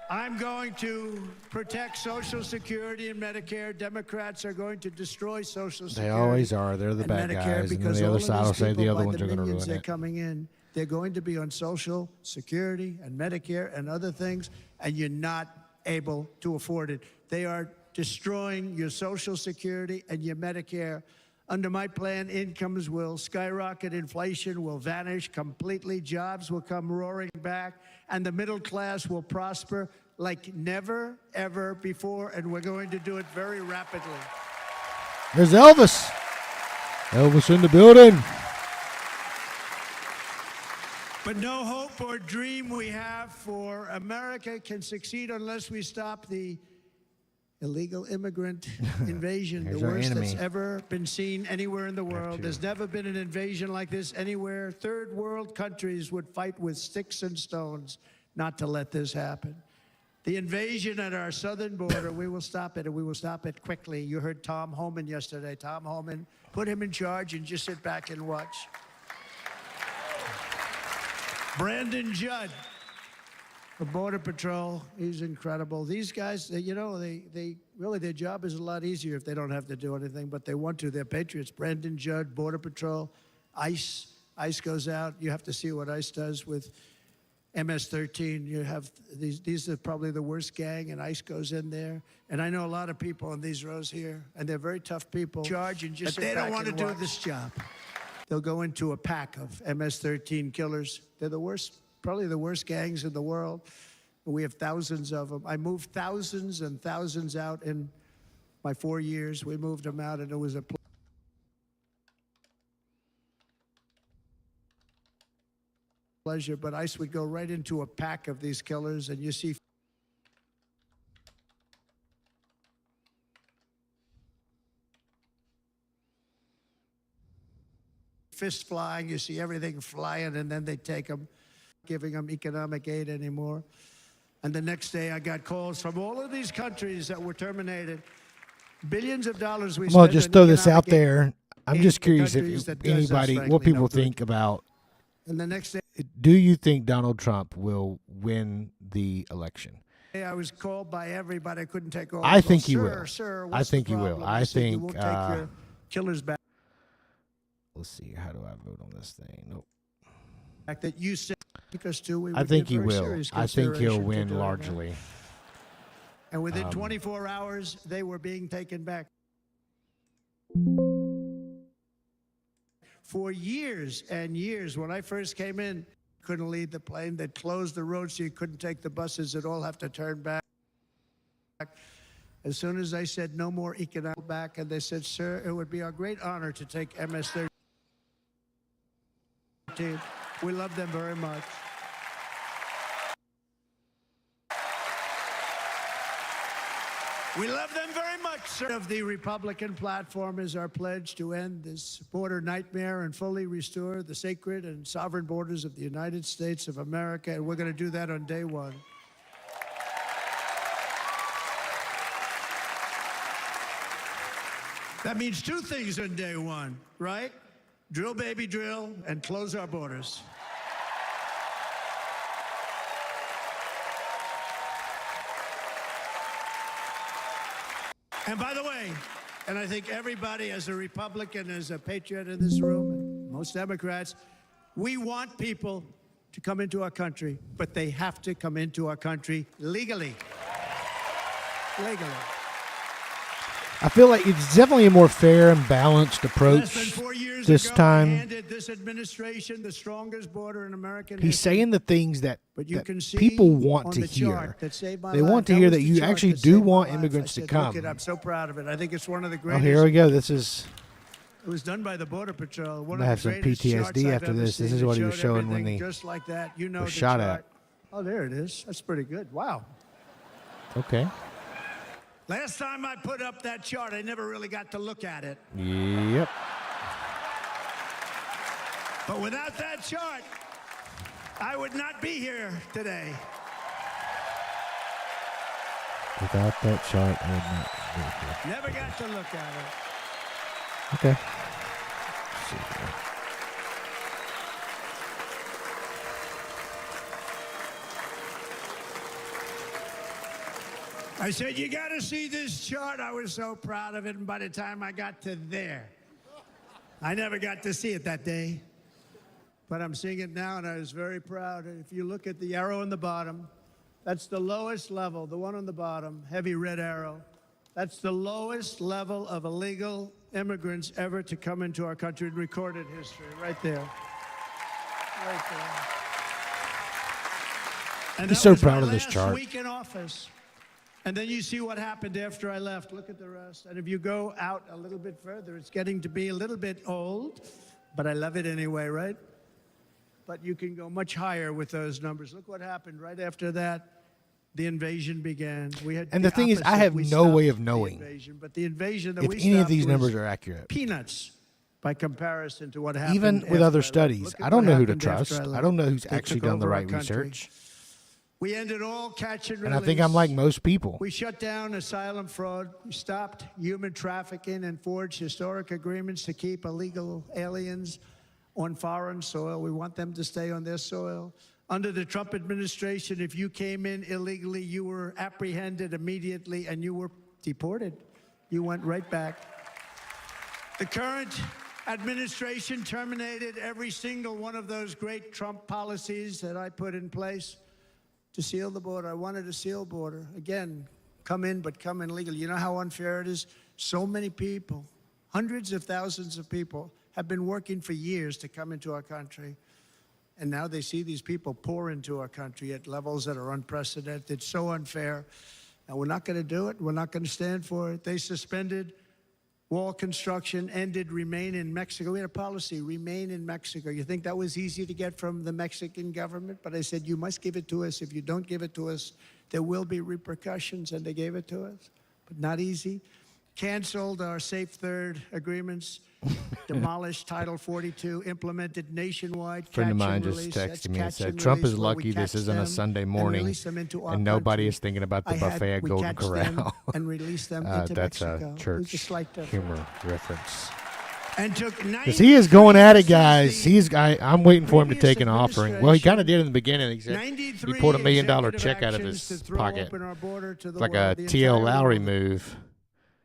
I'm going to protect Social Security and Medicare. Democrats are going to destroy Social Security. They always are. They're the and bad Medicare guys. And then because the all other of side these will say the people, other by ones are going to millions ruin they're it. coming in. They're going to be on Social Security and Medicare and other things, and you're not able to afford it. They are destroying your Social Security and your Medicare. Under my plan, incomes will skyrocket, inflation will vanish completely, jobs will come roaring back, and the middle class will prosper like never, ever before, and we're going to do it very rapidly. There's Elvis. Elvis in the building. But no hope or dream we have for America can succeed unless we stop the illegal immigrant invasion, the Here's our worst enemy. that's ever been seen anywhere in the world. There's never been an invasion like this anywhere. Third world countries would fight with sticks and stones not to let this happen. The invasion at our southern border, we will stop it, and we will stop it quickly. You heard Tom Homan yesterday. Tom Homan, put him in charge and just sit back and watch. Brandon Judd, the Border Patrol, he's incredible. These guys, they really, their job is a lot easier if they don't have to do anything, but they want to. They're patriots. Brandon Judd, Border Patrol, ICE. ICE goes out. You have to see what ICE does with MS-13. You have these are probably the worst gang, and ICE goes in there. And I know a lot of people in these rows here, and they're very tough people. Charge and just, but they don't want to do this job. They'll go into a pack of MS-13 killers. They're the worst, probably the worst gangs in the world. We have thousands of them. I moved thousands and thousands out in my 4 years. We moved them out, and it was a pleasure. But ICE would go right into a pack of these killers, and you see fists flying, you see everything flying, and then they take them, giving them economic aid anymore. And the next day I got calls from all of these countries that were terminated. Billions of dollars we spent. Well, just on throw this out economic there. I'm aid just to curious countries if that does us, anybody, frankly, what people no good. think about, And the next day do you think Donald Trump will win the election? I was called by everybody. I couldn't take all. I think he Sir, will. Sir, I what's think the he will. problem? I said, you think, won't take your killers back. Let's see. How do I vote on this thing? Nope. That you said because too. We I would think give he very will. serious I think he'll consideration to win doing that. largely. And within 24 hours, they were being taken back. For years and years, when I first came in, couldn't leave the plane. They'd close the road so you couldn't take the buses. They'd all have to turn back. As soon as I said no more economic back, and they said, sir, it would be our great honor to take MS-13. We love them very much. We love them very much, sir. Of the Republican platform is our pledge to end this border nightmare and fully restore the sacred and sovereign borders of the United States of America, and we're going to do that on day one. That means two things on day one, right? Drill, baby, drill, and close our borders. And by the way, and I think everybody as a Republican, as a patriot in this room, and most Democrats, we want people to come into our country, but they have to come into our country legally. Legally. I feel like it's definitely a more fair and balanced Less approach than 4 years this ago, I time. handed this administration the strongest border in American He's history. saying the things that, But you that can see people want on to the hear. chart that saved my They life. want to That hear was that the you chart actually that do saved my want life. immigrants I to said, Look come. it, I'm so proud of it. I think it's one of the Oh, greatest. here we go. This is. It was done by the Border Patrol. One I of have the some greatest charts PTSD I've after ever this. This seen. is It what he was showed showing when everything he just like that. You know was the shot chart. at. Oh, there it is. That's pretty good. Wow. Okay. Last time I put up that chart, I never really got to look at it. Yep. But without that chart, I would not be here today. Without that chart, I would not be here. Never got to look at it. Okay. Let's see here. I said, you got to see this chart. I was so proud of it. And by the time I got to there, I never got to see it that day. But I'm seeing it now, and I was very proud. If you look at the arrow on the bottom, that's the lowest level, the one on the bottom, heavy red arrow. That's the lowest level of illegal immigrants ever to come into our country in recorded history, right there. Right there. And He's that so was proud my of this last chart. week in office. And then you see what happened after I left. Look at the rest. And if you go out a little bit further, it's getting to be a little bit old, but I love it anyway, right? But you can go much higher with those numbers. Look what happened right after that. The invasion began. We had And the thing is, I opposite. have We no way stopped of the knowing invasion, but the invasion that if we any of stopped these was numbers are accurate. peanuts by comparison to what happened. Even with after other I left. studies, Look at I don't what know who to happened after trust. left. I don't know who's They actually took done the over our right country. research. We ended all catch and And release. I think I'm like most people. We shut down asylum fraud. We stopped human trafficking and forged historic agreements to keep illegal aliens on foreign soil. We want them to stay on their soil. Under the Trump administration, if you came in illegally, you were apprehended immediately and you were deported. You went right back. The current administration terminated every single one of those great Trump policies that I put in place to seal the border. I wanted a sealed border. Again, come in, but come in legally. You know how unfair it is? So many people, hundreds of thousands of people, have been working for years to come into our country. And now they see these people pour into our country at levels that are unprecedented. It's so unfair. And we're not going to do it. We're not going to stand for it. They suspended wall construction, ended remain in Mexico. We had a policy, remain in Mexico. You think that was easy to get from the Mexican government? But I said, you must give it to us. If you don't give it to us, there will be repercussions. And they gave it to us, but not easy. Canceled our Safe Third agreements, demolished Title 42, implemented nationwide friend of catch mine and just release. texted That's me and catch said, and Trump release, is where we lucky this catch isn't a them Sunday and morning release them into our and nobody country. is thinking about the buffet at we Golden catch them Corral. and release them into That's Mexico. a We church just like to- humor reference. And took Because he is going at it, guys. since I'm waiting for him to previous take an offering. Well, he kind of did in the beginning. He said he pulled $1 million check out of his pocket. It's like a T.L. Lowry move.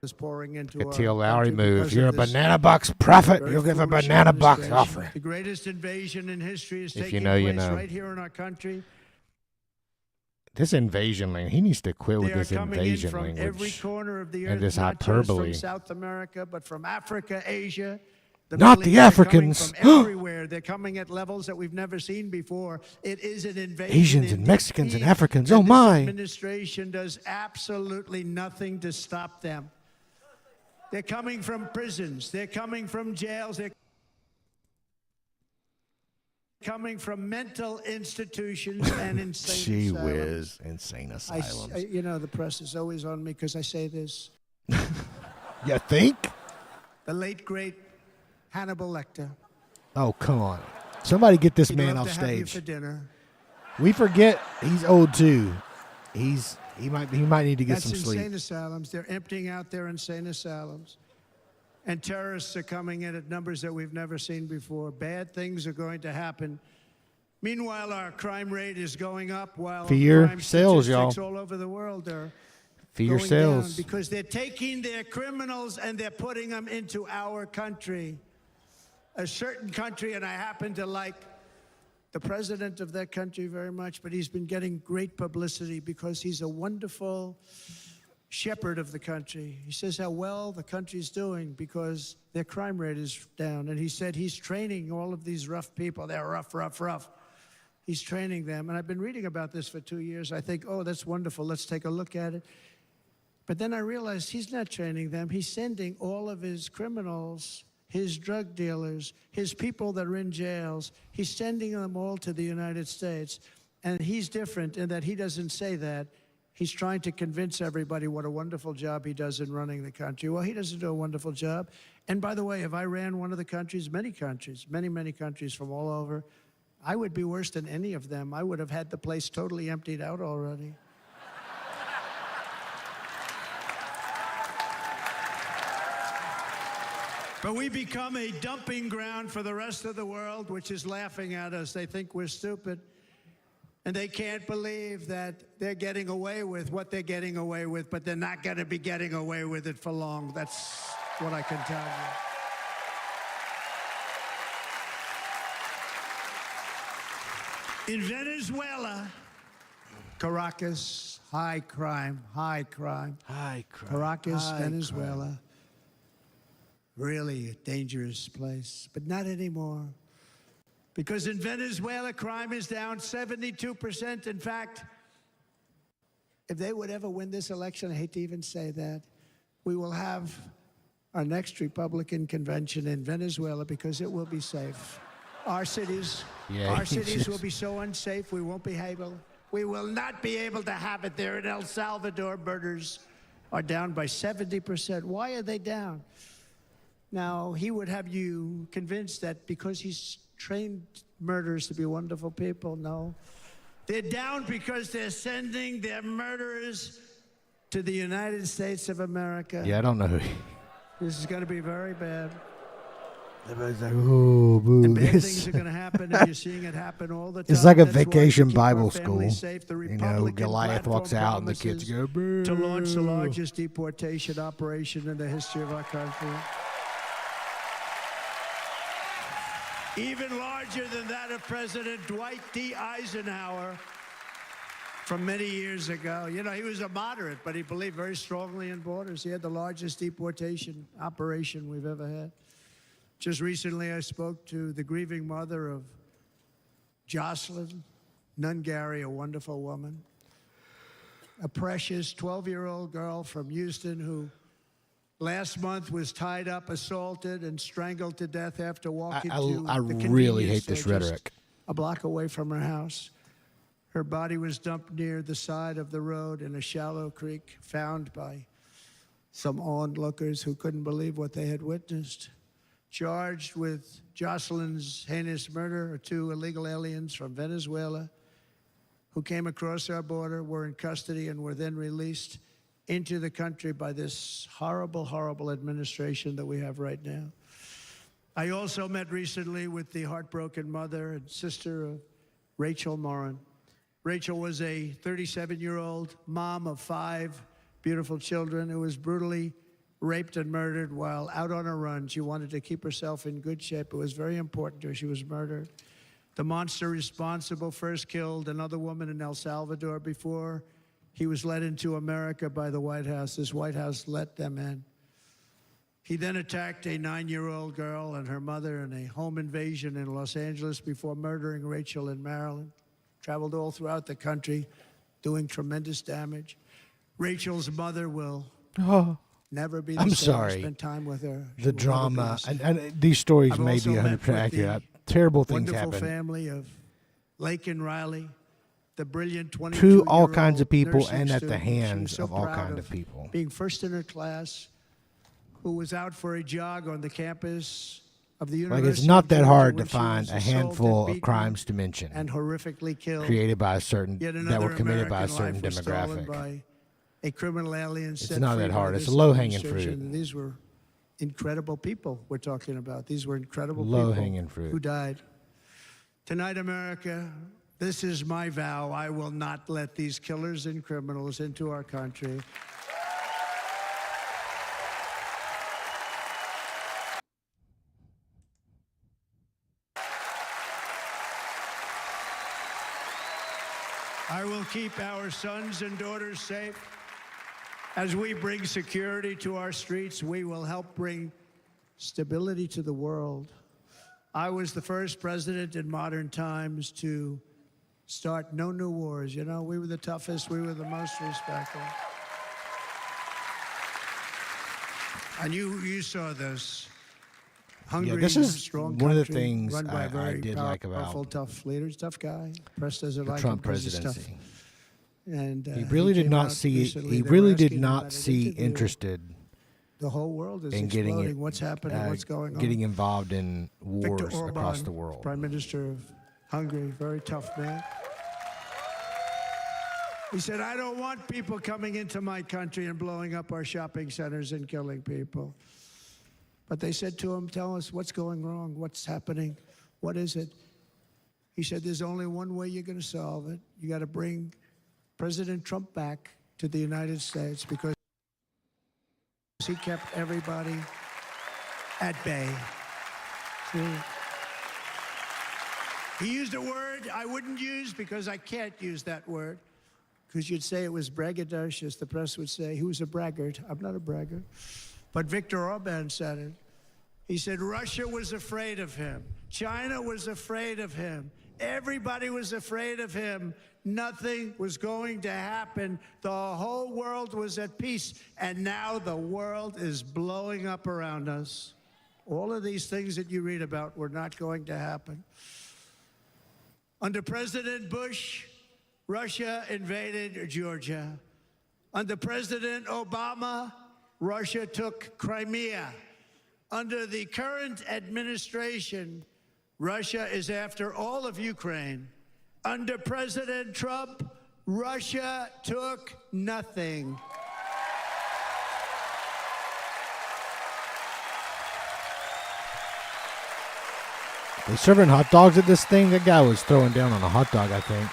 Is pouring into A our T.L. Lowry country move. because You're a of this banana box prophet. very You'll give a foolish banana box administration. offering. The greatest invasion in history is If you taking know, you place know. right here in our country. This invasion language. He needs to quit They with are this coming in invasion from every language. corner of the and earth, this not just hyperbole. from South America, but from Africa, Asia. Not Middle the East. They're Africans. coming from everywhere. They're coming at levels that we've never seen before. It is an invasion. Asians and indeed. Mexicans and Africans. Oh, And my. This administration does absolutely nothing to stop them. They're coming from prisons. They're coming from jails. They're coming from mental institutions and insane Gee asylums. whiz. Insane asylums. You know, the press is always on me because I say this. You think? The late, great Hannibal Lecter. Oh, come on. Somebody get this He'd man love off to have you stage. for dinner. We forget he's old too. He might need to get That's some insane sleep. asylums. They're emptying out their insane asylums. And terrorists are coming in at numbers that we've never seen before. Bad things are going to happen. Meanwhile, our crime rate is going up while Fear crime sells, statistics y'all. all over the world are Fear going sells. down because they're taking their criminals and they're putting them into our country. A certain country, and I happen to like the president of that country very much, but he's been getting great publicity because he's a wonderful shepherd of the country. He says how well the country's doing because their crime rate is down. And he said he's training all of these rough people. They're rough. He's training them. And I've been reading about this for 2 years. I think, oh, that's wonderful. Let's take a look at it. But then I realized he's not training them. He's sending all of his criminals, his drug dealers, his people that are in jails, he's sending them all to the United States. And he's different in that he doesn't say that. He's trying to convince everybody what a wonderful job he does in running the country. Well, he doesn't do a wonderful job. And by the way, if I ran one of the countries, many countries from all over, I would be worse than any of them. I would have had the place totally emptied out already. But we become a dumping ground for the rest of the world, which is laughing at us. They think we're stupid. And they can't believe that they're getting away with what they're getting away with, but they're not going to be getting away with it for long. That's what I can tell you. In Venezuela, Caracas, high crime. Caracas, Venezuela. Really a dangerous place, but not anymore. Because in Venezuela, crime is down 72%. In fact, if they would ever win this election, I hate to even say that, we will have our next Republican convention in Venezuela because it will be safe. Our cities will be so unsafe, we will not be able to have it there. In El Salvador, murders are down by 70%. Why are they down? Now, he would have you convinced that because he's trained murderers to be wonderful people. No. They're down because they're sending their murderers to the United States of America. Yeah, I don't know. This is going to be very bad. Everybody's like, oh, boo. And bad things are going to happen, and you're seeing it happen all the time. It's like a That's why vacation we keep our Bible families school. safe. The You know, Republican Goliath walks platform out and the kids promises go, boo. to launch the largest deportation operation in the history of our country. Even larger than that of President Dwight D. Eisenhower from many years ago. You know, he was a moderate, but he believed very strongly in borders. He had the largest deportation operation we've ever had. Just recently, I spoke to the grieving mother of Jocelyn Nungary, a wonderful woman, a precious 12-year-old girl from Houston who last month was tied up, assaulted, and strangled to death after walking to I the really convenience hate this store just rhetoric. a block away from her house. Her body was dumped near the side of the road in a shallow creek, found by some onlookers who couldn't believe what they had witnessed. Charged with Jocelyn's heinous murder are 2 illegal aliens from Venezuela who came across our border, were in custody, and were then released into the country by this horrible, horrible administration that we have right now. I also met recently with the heartbroken mother and sister of Rachel Morin. Rachel was a 37-year-old mom of 5 beautiful children who was brutally raped and murdered while out on a run. She wanted to keep herself in good shape. It was very important to her. She was murdered. The monster responsible first killed another woman in El Salvador before he was led into America by the White House. This White House let them in. He then attacked a 9-year-old girl and her mother in a home invasion in Los Angeles before murdering Rachel in Maryland. Traveled all throughout the country, doing tremendous damage. Rachel's mother will never be the I'm same. sorry. I spent time with her. She The will never be drama, the same. and these stories I've may also be met 100% with accurate. the Terrible things wonderful happen. family of Lake and Riley, the brilliant 22-year-old To all kinds of people nursing and at the student. She was hands so of all proud kinds of people. Being first in her class, who was out for a jog on the campus of the University Like, it's not of that Georgia hard when to she find was a assaulted, handful of beaten, crimes to mention and horrifically killed. created by a certain, Yet that another were committed by a American certain life was stolen demographic. by a criminal alien It's set not free that by hard. It's this low-hanging administration. fruit. And these were incredible people we're talking about. These were incredible Low-hanging people fruit. who died. Tonight, America, this is my vow. I will not let these killers and criminals into our country. I will keep our sons and daughters safe. As we bring security to our streets, we will help bring stability to the world. I was the first president in modern times to start no new wars. You know, we were the toughest, we were the most respectful. And you saw this. Hungry, this is strong one of the country, things run by I very did like about powerful, tough leaders, tough guy. Press doesn't the like Trump him 'cause he's tough. presidency. And He really did came not out see. recently, He they were really did asking him not at an see interview, interested the whole world is in exploding. getting it. What's happening? What's going on? Getting involved in Viktor wars Orban, across the world. Prime Minister of Hungary, very tough man. He said, I don't want people coming into my country and blowing up our shopping centers and killing people. But they said to him, tell us what's going wrong, what's happening, what is it? He said, there's only one way you're going to solve it. You got to bring President Trump back to the United States because he kept everybody at bay. He used a word I wouldn't use because I can't use that word. Because you'd say it was braggadocious. The press would say he was a braggart. I'm not a braggart. But Viktor Orban said it. He said Russia was afraid of him. China was afraid of him. Everybody was afraid of him. Nothing was going to happen. The whole world was at peace. And now the world is blowing up around us. All of these things that you read about were not going to happen. Under President Bush, Russia invaded Georgia. Under President Obama, Russia took Crimea. Under the current administration, Russia is after all of Ukraine. Under President Trump, Russia took nothing. They serving hot dogs at this thing? That guy was throwing down on a hot dog, I think.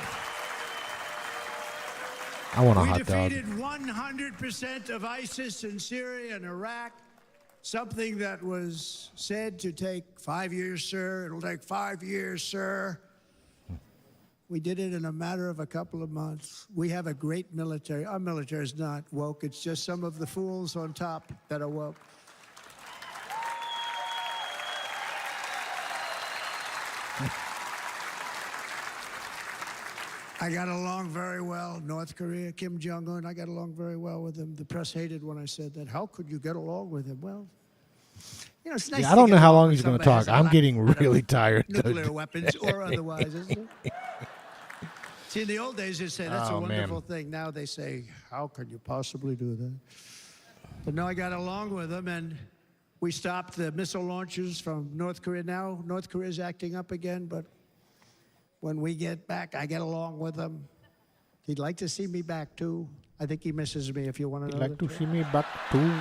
I want a hot dog. We defeated 100% of ISIS in Syria and Iraq. Something that was said to take 5 years, sir. It'll take 5 years, sir. We did it in a matter of a couple of months. We have a great military. Our military is not woke. It's just some of the fools on top that are woke. I got along very well. North Korea, Kim Jong-un, I got along very well with him. The press hated when I said that. How could you get along with him? Well, you know, it's nice. Yeah, I don't to know get how along long with he's going to somebody talk. who has I'm a getting lack really of tired. nuclear weapons or otherwise, isn't it? See, in the old days, they'd say, that's a wonderful thing. Now they say, how could you possibly do that? But no, I got along with them, and we stopped the missile launches from North Korea. Now North Korea is acting up again, but when we get back, I get along with them. He'd like to see me back, too. I think he misses me, if you want to know. He'd like to see me back, too.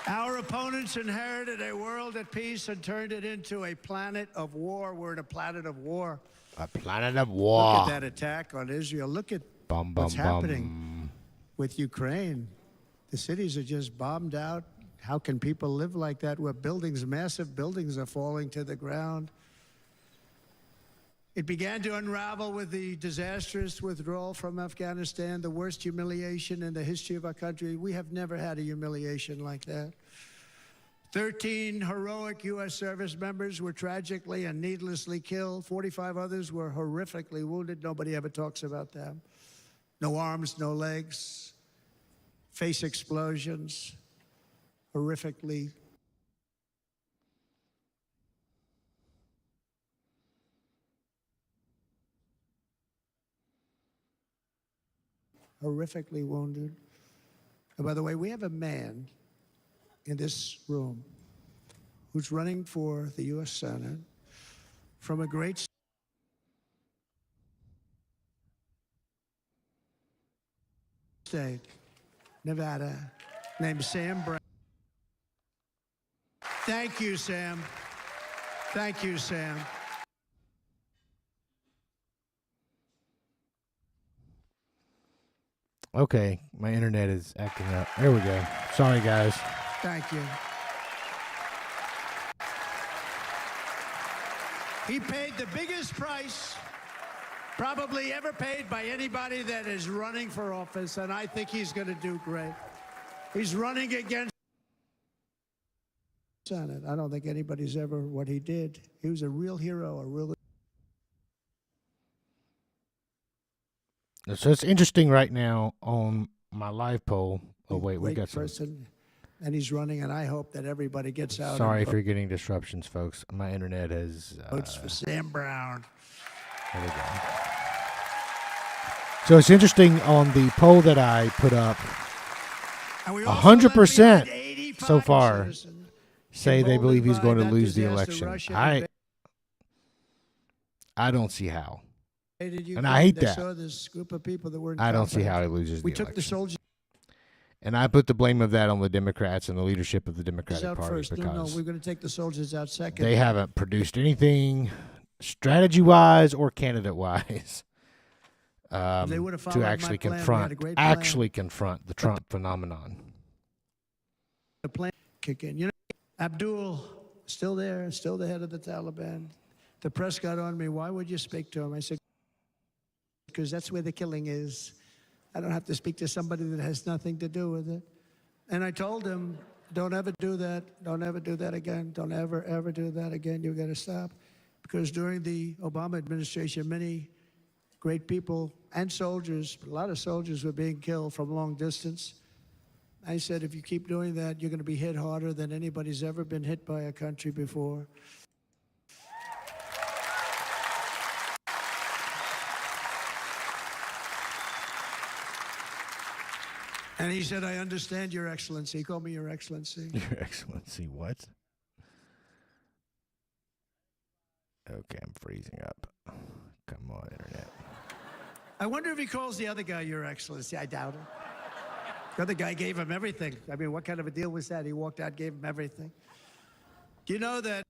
Our opponents inherited a world at peace and turned it into a planet of war. We're in a planet of war. A planet of war. Look at that attack on Israel. Look at what's happening with Ukraine. The cities are just bombed out. How can people live like that where buildings, massive buildings are falling to the ground? It began to unravel with the disastrous withdrawal from Afghanistan, the worst humiliation in the history of our country. We have never had a humiliation like that. 13 heroic U.S. service members were tragically and needlessly killed. 45 others were horrifically wounded. Nobody ever talks about them. No arms, no legs, face explosions, horrifically. Horrifically wounded. And by the way, we have a man in this room who's running for the U.S. Senate from a great state, Nevada, named Sam Brown. Thank you, Sam. Thank you, Sam. Okay, my internet is acting up. There we go. Sorry, guys. Thank you. He paid the biggest price probably ever paid by anybody that is running for office, and I think he's going to do great. He's running against Senate. I don't think anybody's ever what he did. He was a real hero, a real. So it's interesting right now on my live poll. Oh wait, we got some. Person, and he's running, and I hope that everybody gets out. Sorry if you're getting disruptions, folks. My internet has. Votes for Sam Brown. There we go. So it's interesting on the poll that I put up. 100% so far say they believe he's going to lose the election. I don't see how. And I hate that. I don't see how he loses the election. And I put the blame of that on the Democrats and the leadership of the Democratic Party because we're going to take the soldiers out second. They haven't produced anything strategy-wise or candidate-wise to actually confront the Trump phenomenon. The plan kick in. You know, Abdul still there, still the head of the Taliban. The press got on me. Why would you speak to him? I said, because that's where the killing is. I don't have to speak to somebody that has nothing to do with it. And I told him, don't ever do that. Don't ever do that again. Don't ever, ever do that again. You've got to stop. Because during the Obama administration, many great people and soldiers, a lot of soldiers were being killed from long distance. I said, if you keep doing that, you're going to be hit harder than anybody's ever been hit by a country before. And he said, I understand, Your Excellency. He called me Your Excellency. Your Excellency, what? Okay, I'm freezing up. Come on, Internet. I wonder if he calls the other guy Your Excellency. I doubt it. The other guy gave him everything. I mean, what kind of a deal was that? He walked out, gave him everything. Do you know that?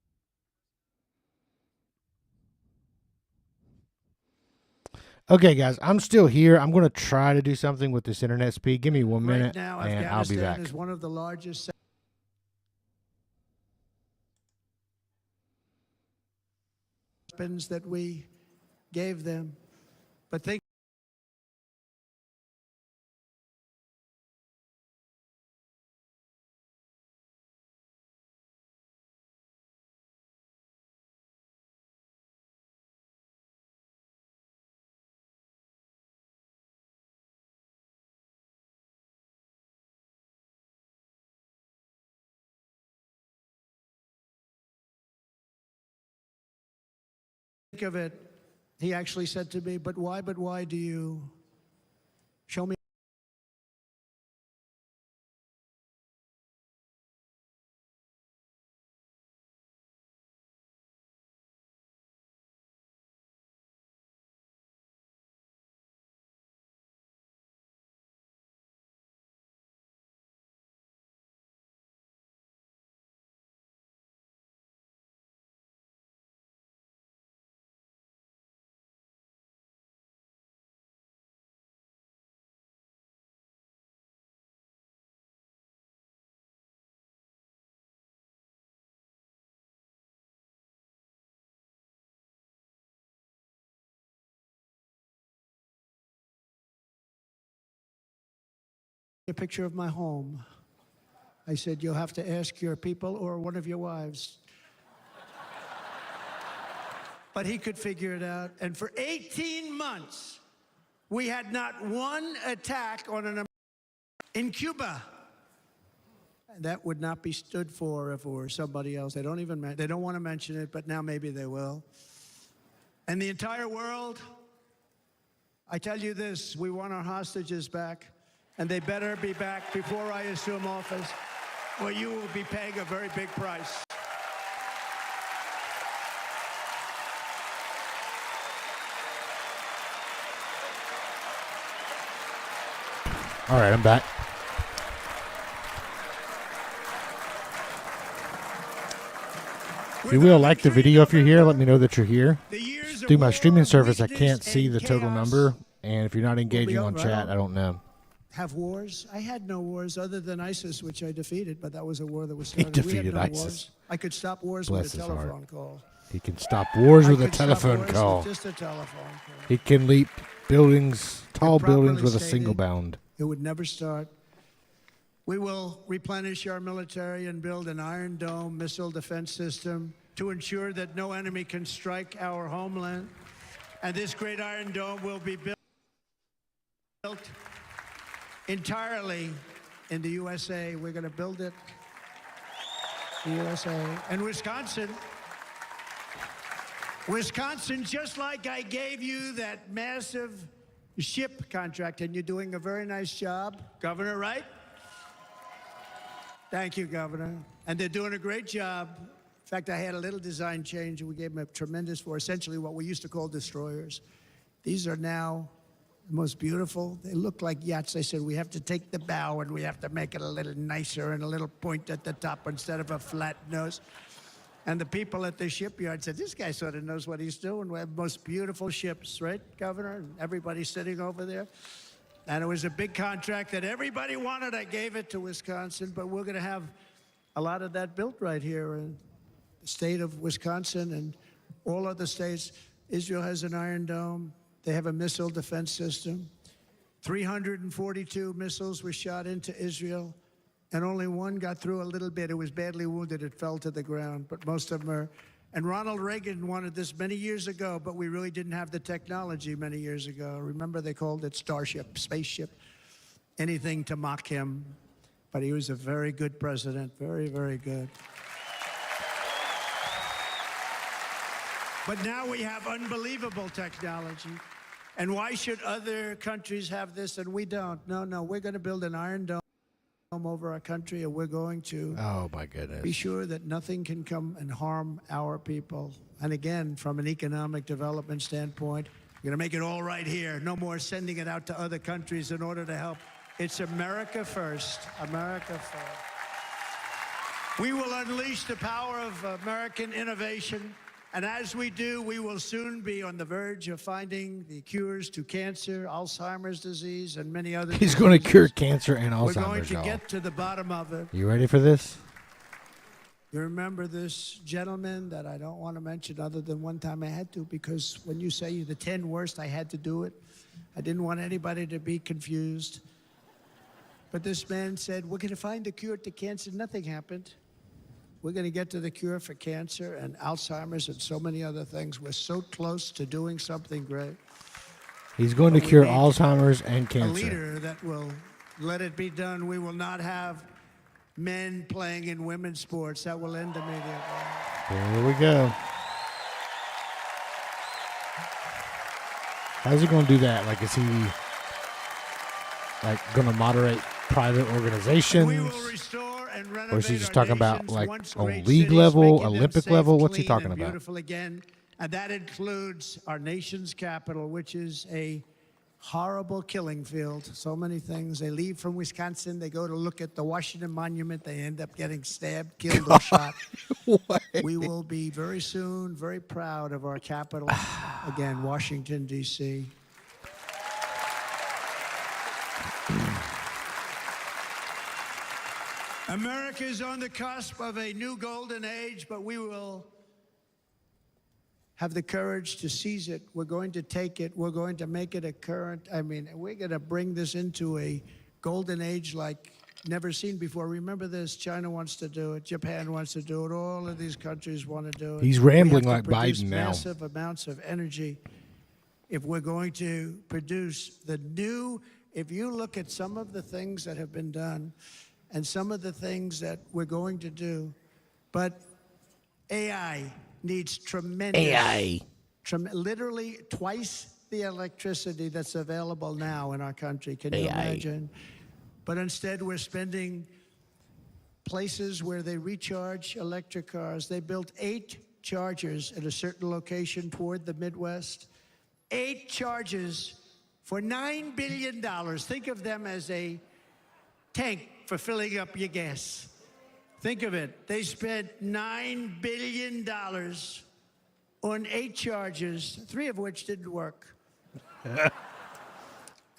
Okay, guys, I'm still here. I'm going to try to do something with this internet speed. Give me 1 minute, Right now, and I'll be back. Afghanistan is one of the largest weapons that we gave them. But think of it, he actually said to me, but why do you show me? A picture of my home. I said, you'll have to ask your people or one of your wives. But he could figure it out. And for 18 months, we had not one attack on an in Cuba. And that would not be stood for if it were somebody else. They don't want to mention it, but now maybe they will. And the entire world, I tell you this, we want our hostages back. And they better be back before I assume office, or you will be paying a very big price. All right, I'm back. If you will like the video if you're here, let me know that you're here. Through my streaming service, I can't see the total number. And if you're not engaging on chat, I don't know. Have wars? I had no wars other than ISIS, which I defeated, but that was a war that was started. He defeated we had no ISIS. Wars. I could stop wars Bless with a his telephone heart. call. He can stop wars I with a could stop telephone wars with call. just a telephone call. He can leap buildings, tall buildings Properly with a stated, single bound. It would never start. We will replenish our military and build an Iron Dome missile defense system to ensure that no enemy can strike our homeland. And this great Iron Dome will be built entirely in the USA. We're going to build it in the USA. And Wisconsin, just like I gave you that massive ship contract, and you're doing a very nice job, Governor, right? Thank you, Governor. And they're doing a great job. In fact, I had a little design change, and we gave them a tremendous for essentially what we used to call destroyers. These are now the most beautiful. They look like yachts. I said, we have to take the bow, and we have to make it a little nicer and a little point at the top instead of a flat nose. And the people at the shipyard said, this guy sort of knows what he's doing. We have the most beautiful ships, right, Governor? And everybody's sitting over there. And it was a big contract that everybody wanted. I gave it to Wisconsin, but we're going to have a lot of that built right here in the state of Wisconsin and all other states. Israel has an Iron Dome. They have a missile defense system. 342 missiles were shot into Israel, and only one got through a little bit. It was badly wounded. It fell to the ground, but most of them are. And Ronald Reagan wanted this many years ago, but we really didn't have the technology many years ago. Remember, they called it Starship, spaceship, anything to mock him. But he was a very good president, very, very good. But now we have unbelievable technology. And why should other countries have this and we don't? No, we're going to build an Iron Dome over our country, and we're going to be sure that nothing can come and harm our people. And again, from an economic development standpoint, we're going to make it all right here. No more sending it out to other countries in order to help. It's America first. America first. We will unleash the power of American innovation. And as we do, we will soon be on the verge of finding the cures to cancer, Alzheimer's disease, and many other He's going to cure cancer and Alzheimer's, We're going to get to the bottom of it. You ready for this? You remember this gentleman that I don't want to mention other than one time I had to, because when you say the 10 worst, I had to do it. I didn't want anybody to be confused. But this man said, we're going to find a cure to cancer. Nothing happened. We're going to get to the cure for cancer and Alzheimer's and so many other things. We're so close to doing something great. He's going to cure Alzheimer's and cancer. A leader that will let it be done. We will not have men playing in women's sports. That will end immediately. Here we go. How's he going to do that? Like, is he going to moderate private organizations? We will restore and renovate, or is he just our talking about nation's like once on great league cities, level, making them Olympic safe, level? What's he clean, talking and about? Beautiful again, and that includes our nation's capital, which is a horrible killing field. So many things. They leave from Wisconsin, they go to look at the Washington Monument, they end up getting stabbed, killed, or shot. We will be very soon very proud of our capital, again, Washington, D.C. America is on the cusp of a new golden age, but we will have the courage to seize it. We're going to take it. We're going to make it a current. We're going to bring this into a golden age like never seen before. Remember this, China wants to do it. Japan wants to do it. All of these countries want to do it. He's rambling We like have to produce Biden now. massive amounts of energy if we're going to produce the new. If you look at some of the things that have been done and some of the things that we're going to do, but AI needs tremendous, literally twice the electricity that's available now in our country. Can you imagine? But instead, we're spending places where they recharge electric cars. They built 8 chargers at a certain location toward the Midwest. 8 chargers for $9 billion. Think of them as a tank for filling up your gas. Think of it. They spent $9 billion on 8 chargers, 3 of which didn't work.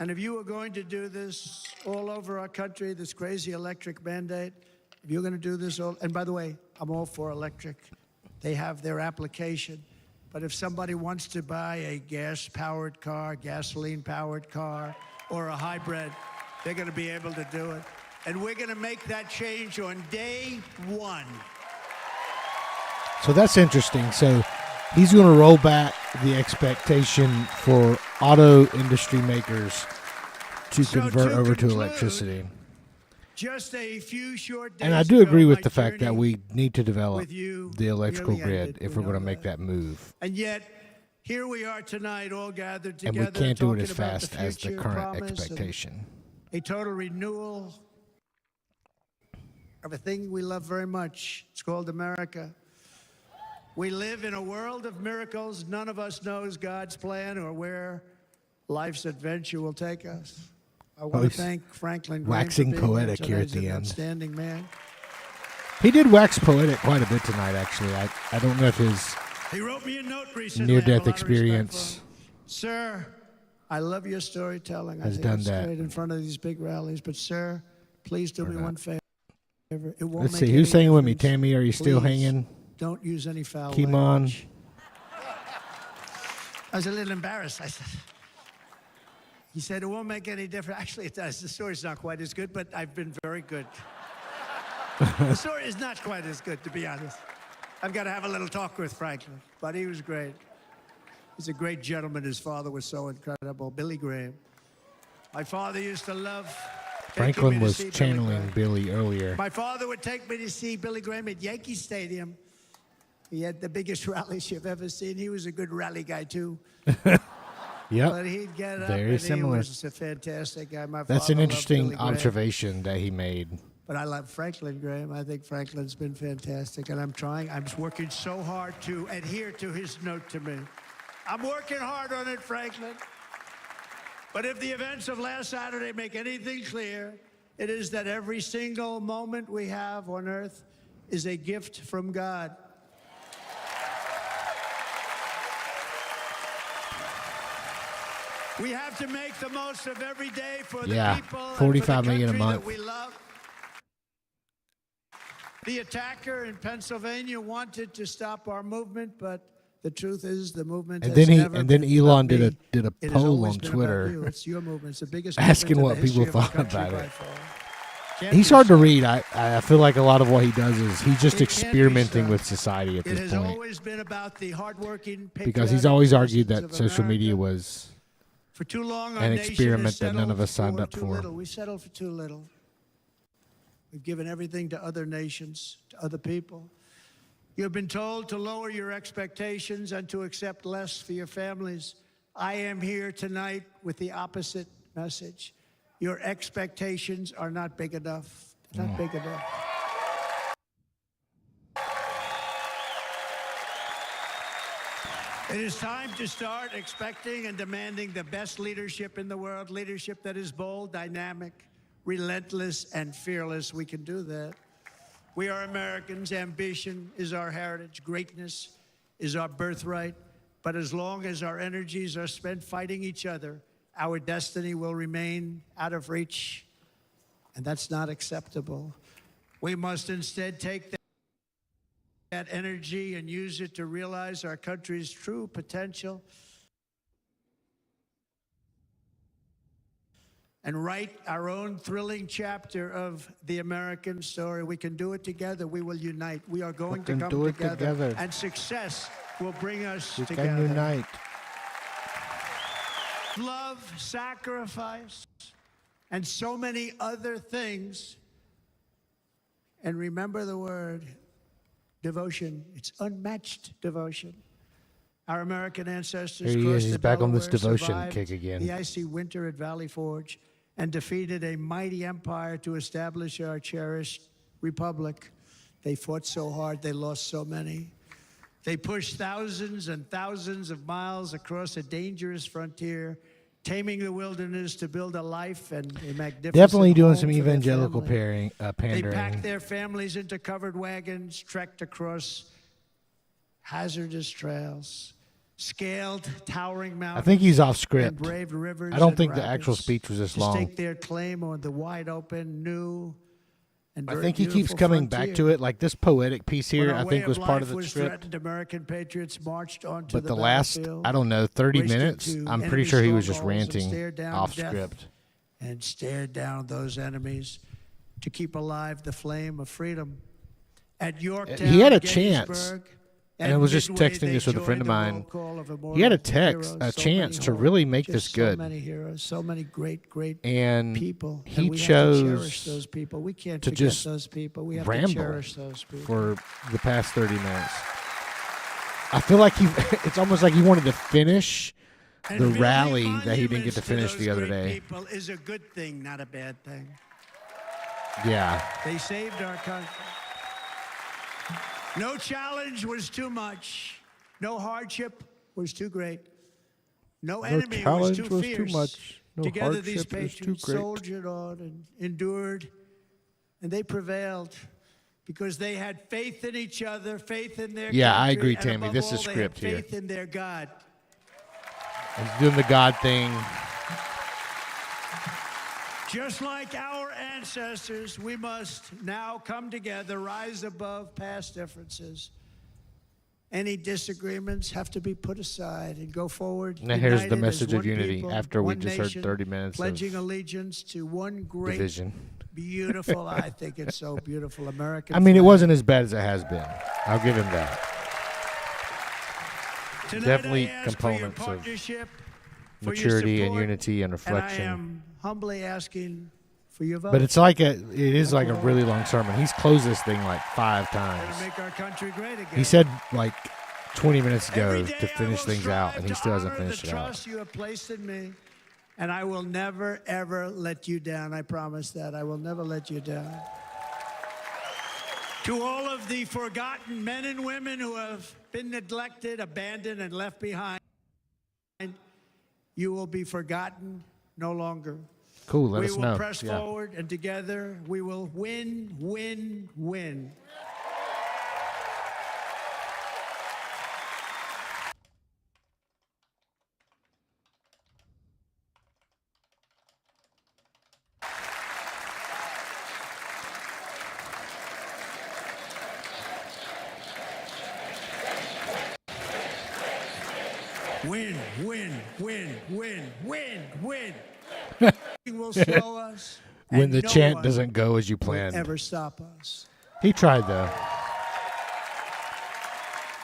And if you were going to do this all over our country, this crazy electric mandate, if you're going to do this all, and by the way, I'm all for electric. they have their application. But if somebody wants to buy a gas-powered car, gasoline-powered car, or a hybrid, they're going to be able to do it. And we're going to make that change on day one. So that's interesting. So he's going to roll back the expectation for auto industry makers to convert over to electricity. Just a few short days And I do agree ago, with my the fact that journey we need to develop with you the electrical really grid ended. if We we're going to know make that move. And yet, here we are tonight, all gathered And together. we can't do it talking as about fast as the future current promise and expectation. a total renewal of a thing we love very much. It's called America. We live in a world of miracles. None of us knows God's plan or where life's adventure will take us. I want to he's thank Franklin Graham waxing for being poetic here at He's the an end. outstanding man. He did wax poetic quite a bit tonight, actually. I don't know if his He wrote me a note recently. near-death I have a lot of respect experience for him. Sir, I love your storytelling. I has think done it's that. great in front of these big rallies. But, sir, please do me not. one favor. It won't Let's make see, any who's singing with me? difference. Tammy, are you still Please hanging? Don't use any foul Keep on. language. I was a little embarrassed. I said, he said, it won't make any difference. Actually, it does. The story's not quite as good, but I've been very good. The story is not quite as good, to be honest. I've got to have a little talk with Franklin, but he was great. He's a great gentleman. His father was so incredible, Billy Graham. My father used to love taking me Franklin to was see Billy channeling Graham. Billy earlier. My father would take me to see Billy Graham at Yankee Stadium. He had the biggest rallies you've ever seen. He was a good rally guy, too. Yep. But he'd get up Very and similar. he was a fantastic guy. My That's father an loved interesting Billy Graham. observation that he made. But I love Franklin Graham. I think Franklin's been fantastic. And I'm working so hard to adhere to his note to me. I'm working hard on it, Franklin. But if the events of last Saturday make anything clear, it is that every single moment we have on earth is a gift from God. We have to make the most of every day for the Yeah, people and 45 for the million a country month. that we love. The attacker in Pennsylvania wanted to stop our movement, but the truth is the movement And has then never Elon been about did me. a It has poll always on been Twitter about you. It's your movement. It's the biggest asking movement what in the people history of our thought country about by it. far. Can't He's be hard to stopped. read. I feel like a lot of what he does is he's just It can't be experimenting stopped. with society at It this has point. always been about the hardworking, Because he's patriotic always argued citizens that of social media America. was For too long, our an nation experiment has that none of us signed settled up too for. little. We settled for too little. We've given everything to other nations, to other people. You have been told to lower your expectations and to accept less for your families. I am here tonight with the opposite message. Your expectations are not big enough. They're not big enough. It is time to start expecting and demanding the best leadership in the world, leadership that is bold, dynamic, relentless, and fearless. We can do that. We are Americans. Ambition is our heritage. Greatness is our birthright. But as long as our energies are spent fighting each other, our destiny will remain out of reach, and that's not acceptable. We must instead take that energy and use it to realize our country's true potential and write our own thrilling chapter of the American story. We can do it together. We will unite. We are going to can come do it together, together. and success will bring us We together. can unite. Love, sacrifice, and so many other things. And remember the word devotion. It's unmatched devotion. Our American ancestors Here he is. crossed He's the back on this Delaware, devotion survived kick again. the icy winter at Valley Forge, and defeated a mighty empire to establish our cherished republic. They fought so hard, they lost so many. They pushed thousands and thousands of miles across a dangerous frontier, taming the wilderness to build a life and a magnificent Definitely doing home some for their evangelical family. They pandering. packed their families into covered wagons, trekked across hazardous trails, scaled towering mountains. I think he's off and script. braved rivers I don't and think the actual rapids speech was this to long. stake their claim on the wide open, new, and I very think he keeps beautiful coming back frontier. to it. Like this poetic piece When here, our I way think of was part of life the was script. threatened, American patriots marched onto But the last, battlefield, I don't know, 30 raced minutes, into I'm pretty enemy sure he was just strongholds and ranting stared down off death script. and stared down those enemies to keep alive the flame of freedom. At Yorktown, He had a Gettysburg, chance. and And I was just Midway, texting they this with a friend of joined the roll mine. call of immortal He had a heroes. a So chance many to really make just this so good. many heroes, so many great And people. he and we chose have to cherish those people. We can't to forget just those people. We have ramble to cherish those people. for the past 30 minutes. I feel like it's almost like he wanted to finish And the building rally that he didn't get monuments to finish those the other great day. People is a good thing, not a bad thing. Yeah. They saved our country. No challenge was too much. No hardship was too great. No enemy was challenge too was too fierce. much. No Together these hardship was too patriots great. soldiered on and endured, and they prevailed because they had faith in each other, faith in their Yeah, I country, agree, and Tammy. above This is all, they script had here. faith in their God. He's doing the God thing. Just like our ancestors, we must now come together, rise above past differences. Any disagreements have to be put aside and go forward. Now here's the united as message of one unity people, after we one just heard nation, 30 minutes pledging of allegiance to one great, division. beautiful, I think it's so beautiful, American I mean, it flag. wasn't as bad as it has been. I'll give him that. Tonight Definitely I ask for your components of partnership, for your Maturity and support, unity and and I reflection. am humbly asking for your vote. But it's like it is like a really long sermon. He's closed this thing like 5 to times. make our country great again. He said like 20 minutes ago Every day to I finish will things out, strive and he to still hasn't honor finished the it out. trust you have placed in me, and I will never, ever let you down. I promise that. I will never let you down. To all of the forgotten men and women who have been neglected, abandoned, and left behind, you will be forgotten no longer. Cool, let we us will know. press Yeah. forward, and together we will win, win, win. Win, win, win, win, win, win. Nothing will slow us. When and the no chant one doesn't go as you will planned. ever stop us. He tried though.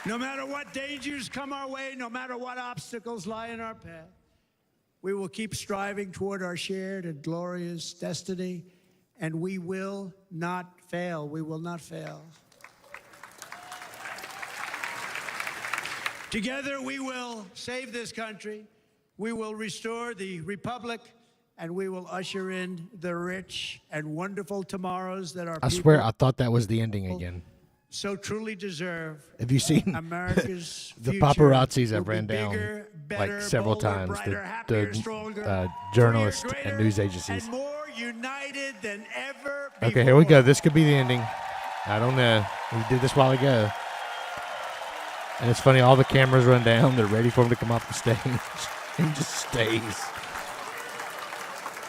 No matter what dangers come our way, no matter what obstacles lie in our path, we will keep striving toward our shared and glorious destiny, and we will not fail. We will not fail. Together, we will save this country, we will restore the republic, and we will usher in the rich and wonderful tomorrows that our I people swear I thought that was the ending again. so truly deserve. Have you seen America's the future paparazzis will have be ran down bigger, like better, several bolder, times, brighter, the happier, stronger, journalists freer, and greater, news agencies. and more united than ever Okay, here we before. go. This could be the ending. I don't know. He did this a while ago. And it's funny, all the cameras run down. They're ready for him to come off the stage. He just stays.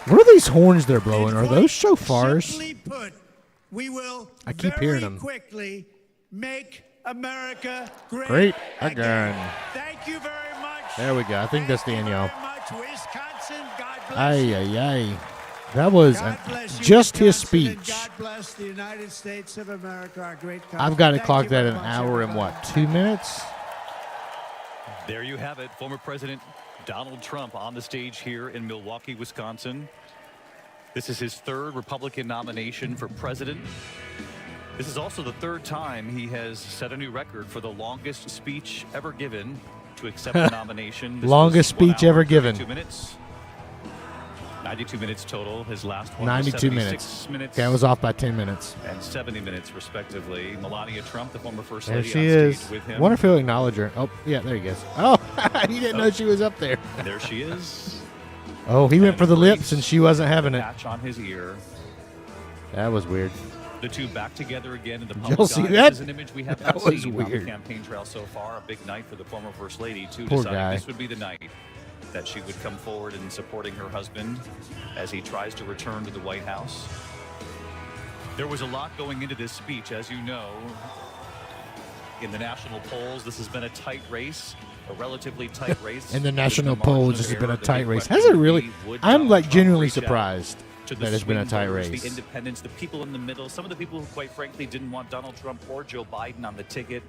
What are these horns they're blowing? Are those shofars? Simply put, we will I keep very hearing them. quickly make America great, Great again. Thank you very much. There we go. I think that's the end, y'all. Very much, Wisconsin. God bless Ay, you. ay, ay. That was God bless you, just his Wisconsin, and speech. God bless the United States of America, our great country. I've got it Thank clocked you at very an much, hour and everybody. what, 2 minutes? There you have it. Former President Donald Trump on the stage here in Milwaukee, Wisconsin. This is his 3rd Republican nomination for president. This is also the 3rd time he has set a new record for the longest speech ever given to accept the nomination. This Longest was 1 speech hour, ever given. 32 minutes. 92 minutes total. His last one 92 was 76 minutes. minutes. Okay, I was off by 10 minutes. And 70 minutes, respectively. Melania Trump, the former First There Lady, she on is. stage with him. Wonder if he'll acknowledge her. Oh, yeah, there he goes. Oh, he didn't know she was up there. There she is. Oh, he went And for the an lips embrace, and she wasn't having the it. patch on his ear. That was weird. The two back together again in the Y'all public see eye. that? This is an image we have That not was seen on the weird. campaign trail so far. A big night for the former First Lady, too, Poor deciding guy. this would be the night that she would come forward in supporting her husband as he tries to return to the White House. There was a lot going into this speech, as you know. In the national polls, this has been a tight race, a relatively tight race. In the national polls, this has been a tight race. Has it really? I'm like genuinely surprised that it's been a tight race. The independents, the people in the middle, some of the people who, quite frankly, didn't want Donald Trump or Joe Biden on the ticket.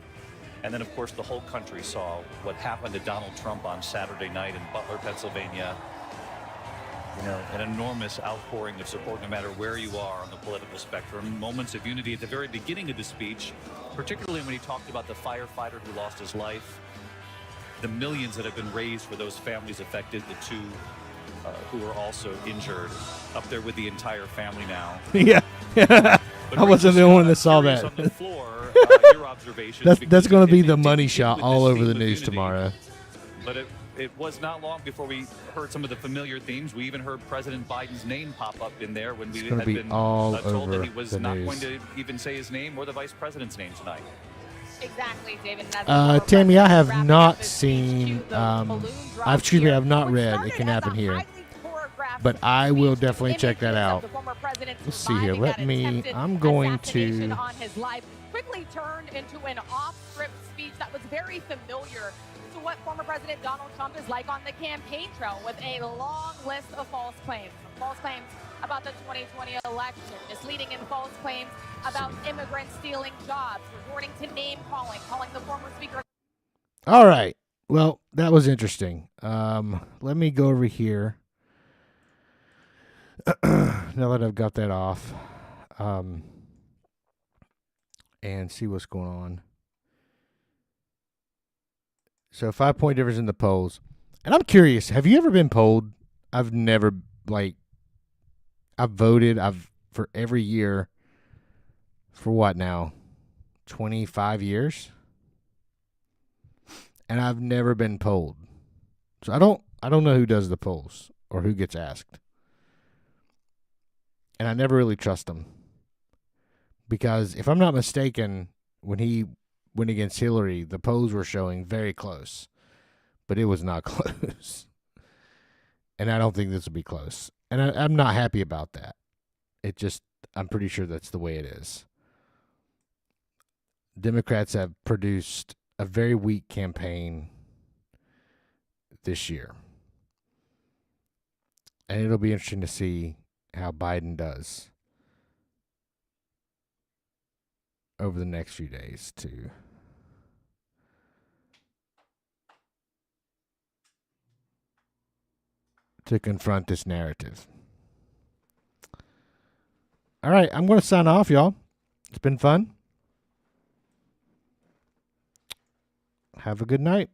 And then, of course, the whole country saw what happened to Donald Trump on Saturday night in Butler, Pennsylvania. You know, an enormous outpouring of support no matter where you are on the political spectrum. Moments of unity at the very beginning of the speech, particularly when he talked about the firefighter who lost his life, the millions that have been raised for those families affected, the two who were also injured, up there with the entire family now. Yeah. I wasn't the only one that saw that. On the floor, your observations, that's going to be the money shot all over the news tomorrow. But it was not long before we heard some of the familiar themes. We even heard President Biden's name pop up in there when we had been told that he was not going to even say his name or the vice president's name tonight. Exactly, David. Tammy, I have not seen. Excuse me, I have not read It Can Happen Here, but I will definitely check that out. Let's see here. I'm going to. Quickly turned into an off-script speech that was very familiar to what former President Donald Trump is like on the campaign trail, with a long list of false claims. False claims about the 2020 election, misleading and false claims about immigrants stealing jobs, resorting to name-calling, calling the former speaker. All right. Well, that was interesting. Let me go over here. Now that I've got that off. And see what's going on. So 5-point difference in the polls. And I'm curious, have you ever been polled? I've never, I've voted. For every year. For what now? 25 years? And I've never been polled. So I don't know who does the polls or who gets asked. And I never really trust them. Because if I'm not mistaken, when he went against Hillary, the polls were showing very close. But it was not close. And I don't think this will be close. And I'm not happy about that. I'm pretty sure that's the way it is. Democrats have produced a very weak campaign this year. And it'll be interesting to see how Biden does over the next few days to confront this narrative. All right, I'm going to sign off, y'all. It's been fun. Have a good night.